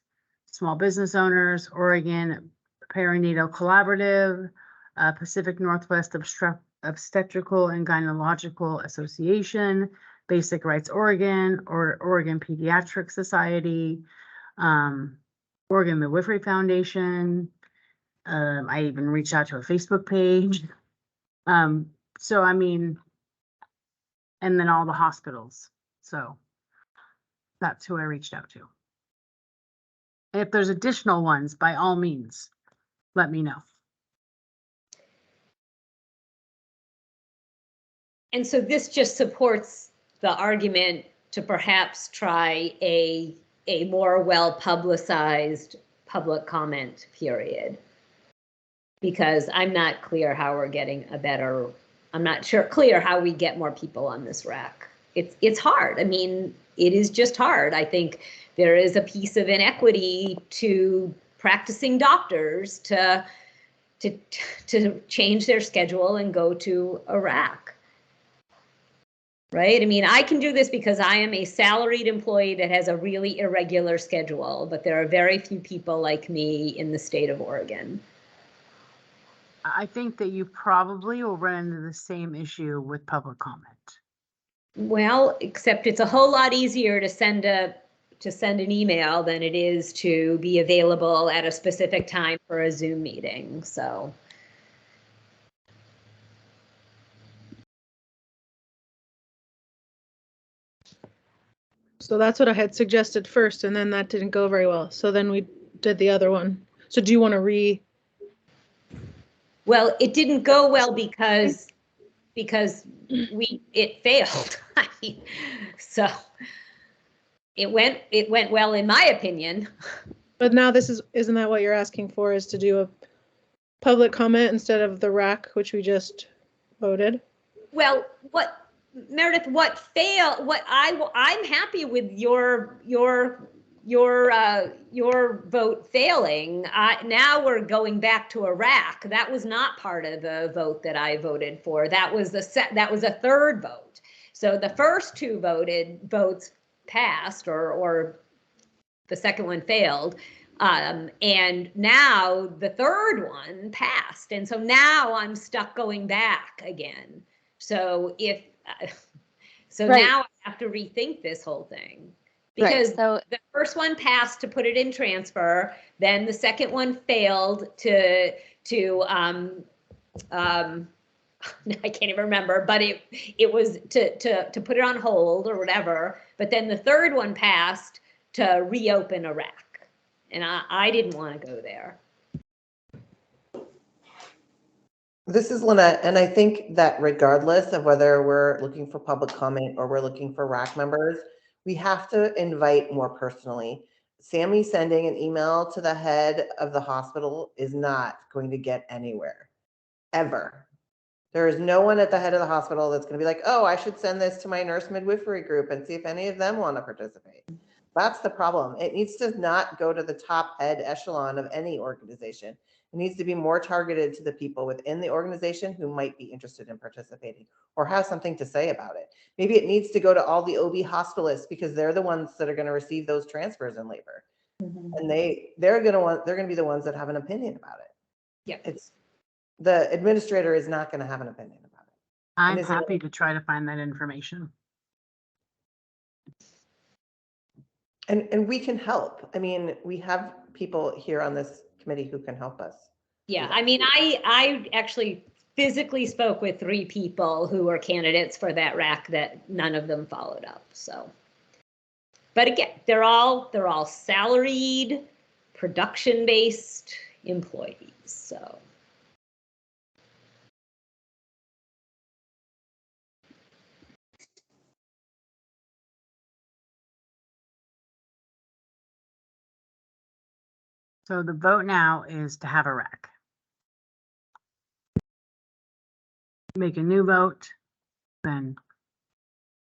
small business owners, Oregon Perinatal Collaborative, Pacific Northwest Obstetrical and Gynecological Association, Basic Rights Oregon, or Oregon Pediatric Society, Oregon Midwifery Foundation. I even reached out to a Facebook page. So I mean, and then all the hospitals. So that's who I reached out to. If there's additional ones, by all means, let me know. And so this just supports the argument to perhaps try a more well-publicized public comment period. Because I'm not clear how we're getting I'm not clear how we get more people on this rack. It's hard. I mean, it is just hard. I think there is a piece of inequity to practicing doctors to change their schedule and go to a rack. Right? I mean, I can do this because I am a salaried employee that has a really irregular schedule, but there are very few people like me in the state of Oregon. I think that you probably will run into the same issue with public comment. Well, except it's a whole lot easier to send an email than it is to be available at a specific time for a Zoom meeting. So. So that's what I had suggested first, and then that didn't go very well. So then we did the other one. So do you want to Well, it didn't go well because it failed. I mean, so it went well in my opinion. But now isn't that what you're asking for, is to do a public comment instead of the rack, which we just voted? Well, Meredith, I'm happy with your vote failing. Now we're going back to a rack. That was not part of the vote that I voted for. That was a third vote. So the first two votes passed, or the second one failed. And now the third one passed. And so now I'm stuck going back again. So Right. Now I have to rethink this whole thing. Because right. So the first one passed to put it in transfer, then the second one failed to I can't even remember, but it was to put it on hold or whatever. But then the third one passed to reopen a rack, and I didn't want to go there. This is Lynette, and I think that regardless of whether we're looking for public comment or we're looking for RAC members, we have to invite more personally. Sammy sending an email to the head of the hospital is not going to get anywhere, ever. There is no one at the head of the hospital that's going to be like, oh, I should send this to my nurse midwifery group and see if any of them want to participate. That's the problem. It needs to not go to the top head echelon of any organization. It needs to be more targeted to the people within the organization who might be interested in participating or have something to say about it. Maybe it needs to go to all the OB hospitalists because they're the ones that are going to receive those transfers in labor. Mm-hmm. And they're going to be the ones that have an opinion about it. Yeah. The administrator is not going to have an opinion about it. I'm happy to try to find that information. And we can help. I mean, we have people here on this committee who can help us. Yeah, I mean, I actually physically spoke with 3 people who were candidates for that rack that none of them followed up, so. But again, they're all salaried, production-based employees, so. So the vote now is to have a rec. Make a new vote, then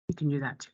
you can do that too.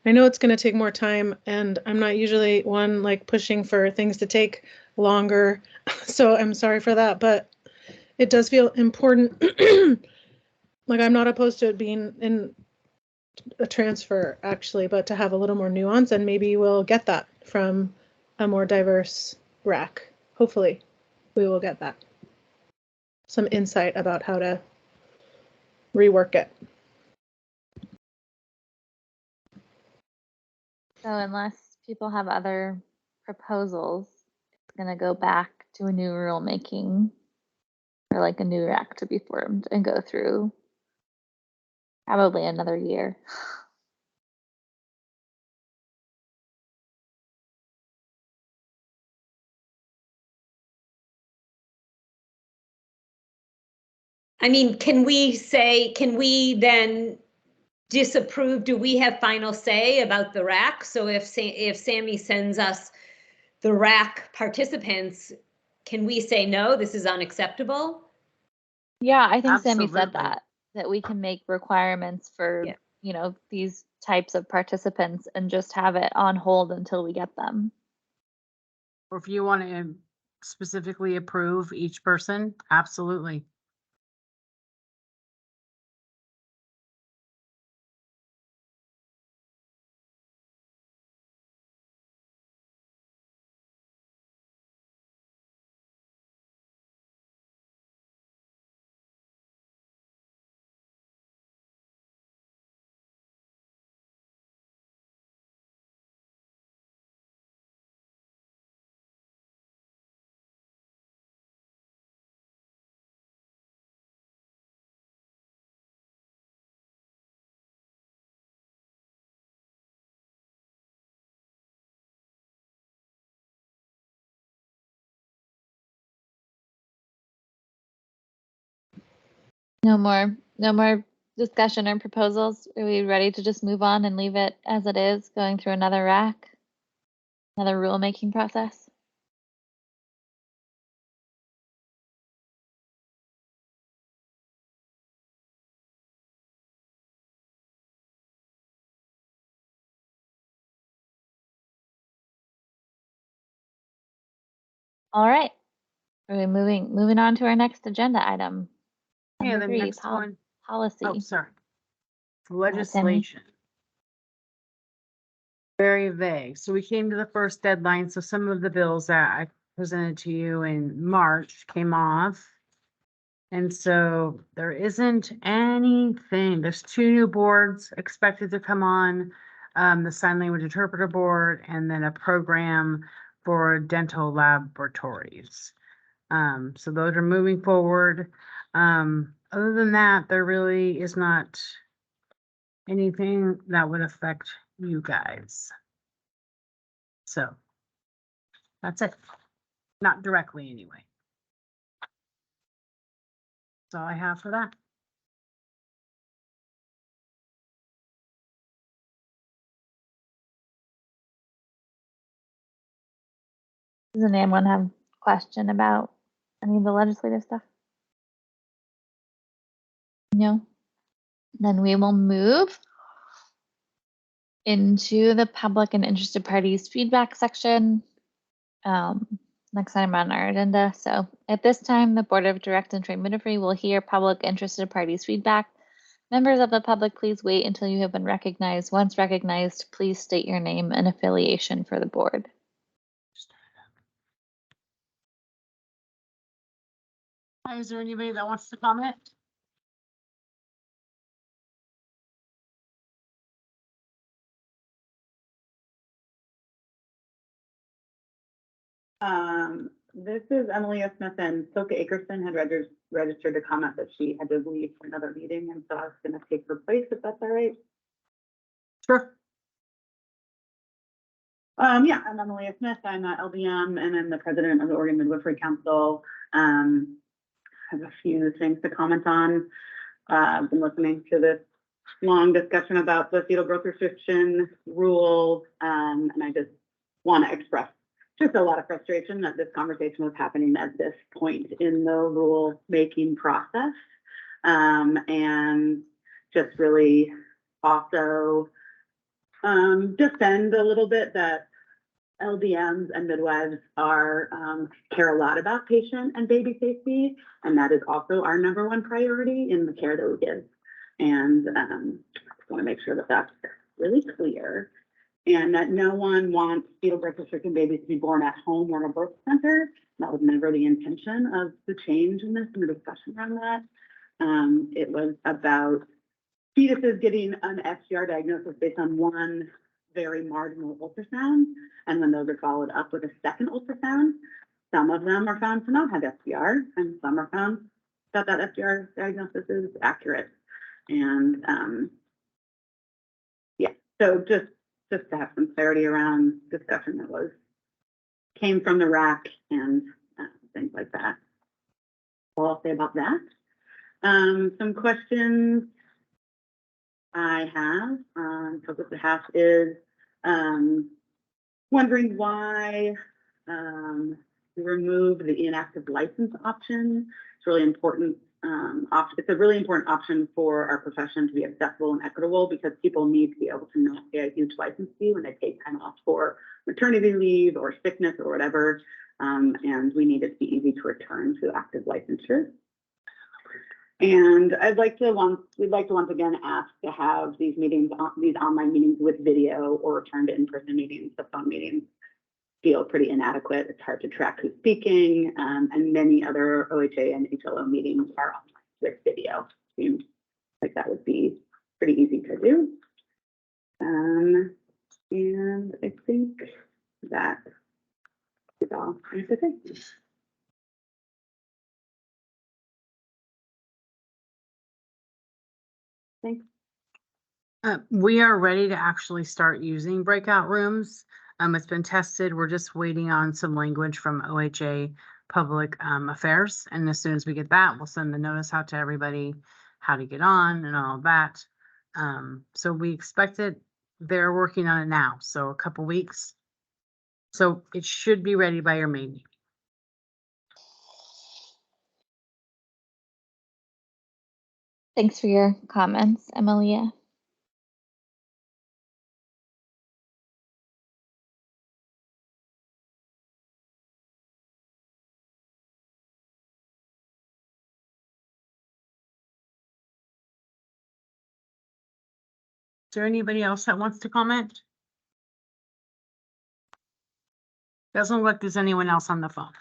I know it's going to take more time, and I'm not usually one like pushing for things to take longer. So I'm sorry for that, but it does feel important. Like I'm not opposed to it being in a transfer actually, but to have a little more nuance, and maybe we'll get that from a more diverse rack. Hopefully we will get that. Some insight about how to rework it. So unless people have other proposals, it's gonna go back to a new rulemaking or like a new rack to be formed and go through probably another year. I mean, can we then disapprove? Do we have final say about the rack? So if Sammy sends us the rack participants, can we say, no, this is unacceptable? Yeah, I think Sammy said Absolutely. that we can make requirements for, Yeah. you know, these types of participants and just have it on hold until we get them. Or if you want to specifically approve each person, absolutely. No more discussion or proposals. Are we ready to just move on and leave it as it is, going through another rack? Another rulemaking process? All right. Are we moving on to our next agenda item? Yeah, Number the 3, next one. policy. Oh, sorry. Sammy. Legislation. Very vague. So we came to the first deadline. So some of the bills that I presented to you in March came off. And so there isn't anything. There's 2 new boards expected to come on. The sign language interpreter board and then a program for dental laboratories. So those are moving forward. Other than that, there really is not anything that would affect you guys. So that's it. Not directly anyway. That's all I have for that. Does anyone have a question about any of the legislative stuff? No? Then we will move into the public and interested parties feedback section. Next item on our agenda. So at this time, the Board of Direct and Trade Midwifery will hear public interested parties feedback Members of the public, please wait until you have been recognized. Once recognized, please state your name and affiliation for the board. Hi, is there anybody that wants to comment? This is Emily Smith, and Soka Akerson had registered a comment that she had to leave for another meeting, and so I was gonna take her place, if that's all right. Sure. Yeah, I'm Emily Smith. I'm at LDM and I'm the president of the Oregon Midwifery Council. Have a few things to comment on. I've been listening to this long discussion about the fetal growth restriction rule, and I just want to express just a lot of frustration that this conversation was happening at this point in the rule making process, and just really also defend a little bit that LDMs and midwives are care a lot about patient and baby safety, and that is also our number one priority in the care that we give. And I want to make sure that that's really clear, and that no one wants fetal growth restricted babies to be born at home or in a birth center. That was never the intention of the change in this and the discussion around that. It was about fetuses getting an SGR diagnosis based on one very marginal ultrasound, and then those are followed up with a second ultrasound. Some of them are found to not have SGR, and some are found that that SGR diagnosis is accurate. And yeah, so just to have some clarity around discussion that came from the RAC and things like that. All I'll say about that. Some questions I have for the behalf is wondering why we remove the inactive license option. It's really important. It's a really important option for our profession to be accessible and equitable, because people need to be able to not pay a huge license fee when they take time off for maternity leave or sickness or whatever. And we need it to be easy to return to active licensure. And we'd like to once again ask to have these meetings, these online meetings with video, or return to in-person meetings. The phone meetings feel pretty inadequate. It's hard to track who's speaking, and many other OHA and HLO meetings are online with video. Seems like that would be pretty easy to do. And I think that is all I have to say. Thanks. We are ready to actually start using breakout rooms. It's been tested. We're just waiting on some language from OHA Public Affairs. And as soon as we get that, we'll send the notice out to everybody how to get on and all of that. So we expect it. They're working on it now. So a couple weeks. So it should be ready by your May meeting. Thanks for your comments, Emilia. Is there anybody else that wants to comment? Doesn't look like there's anyone else on the phone.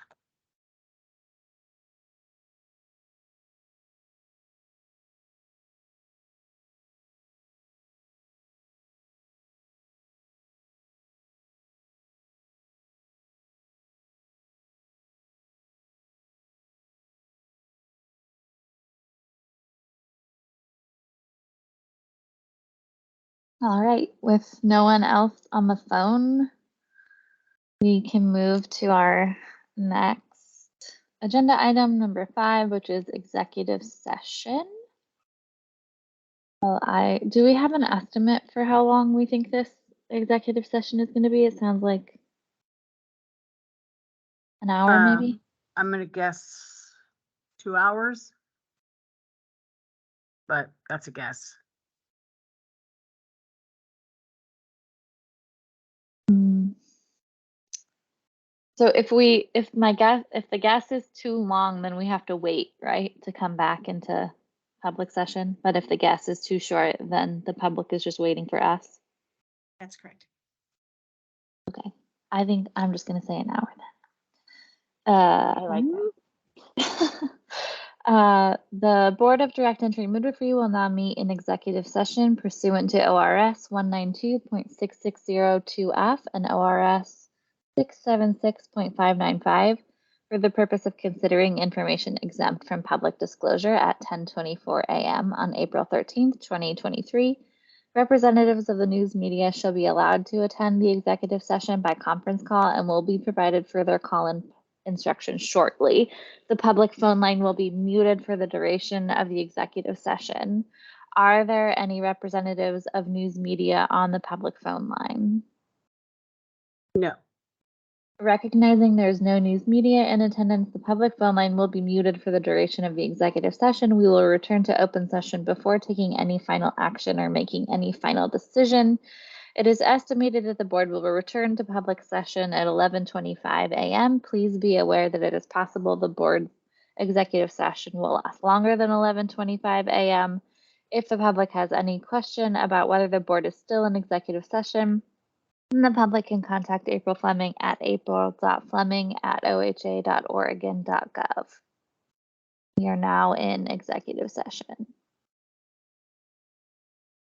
All right, with no one else on the phone, we can move to our next agenda item, number 5, which is executive session. Well, do we have an estimate for how long we think this executive session is going to be? It sounds like an hour, maybe. I'm gonna guess 2 hours, but that's a guess. So if the guess is too long, then we have to wait, right, to come back into public session, but if the guest is too short, then the public is just waiting for us. That's correct. Okay, I think I'm just gonna say an hour I like then. The Board of Direct Entry Midwifery will now meet in executive session pursuant to ORS 192.6602F and ORS 676.595 for the purpose of considering information exempt from public disclosure at 10:24 a.m. on April 13th, 2023. Representatives of the news media shall be allowed to attend the executive session by conference call and will be provided further call-in instructions shortly. The public phone line will be muted for the duration of the executive session. Are there any representatives of news media on the public phone line? No. Recognizing there is no news media in attendance, the public phone line will be muted for the duration of the executive session. We will return to open session before taking any final action or making any final decision. It is estimated that the board will return to public session at 11:25 a.m. Please be aware that it is possible the board executive session will last longer than 11:25 a.m. If the public has any question about whether the board is still in executive session, then the public can contact April Fleming at april.fleming@oha.oregon.gov. We are now in executive session.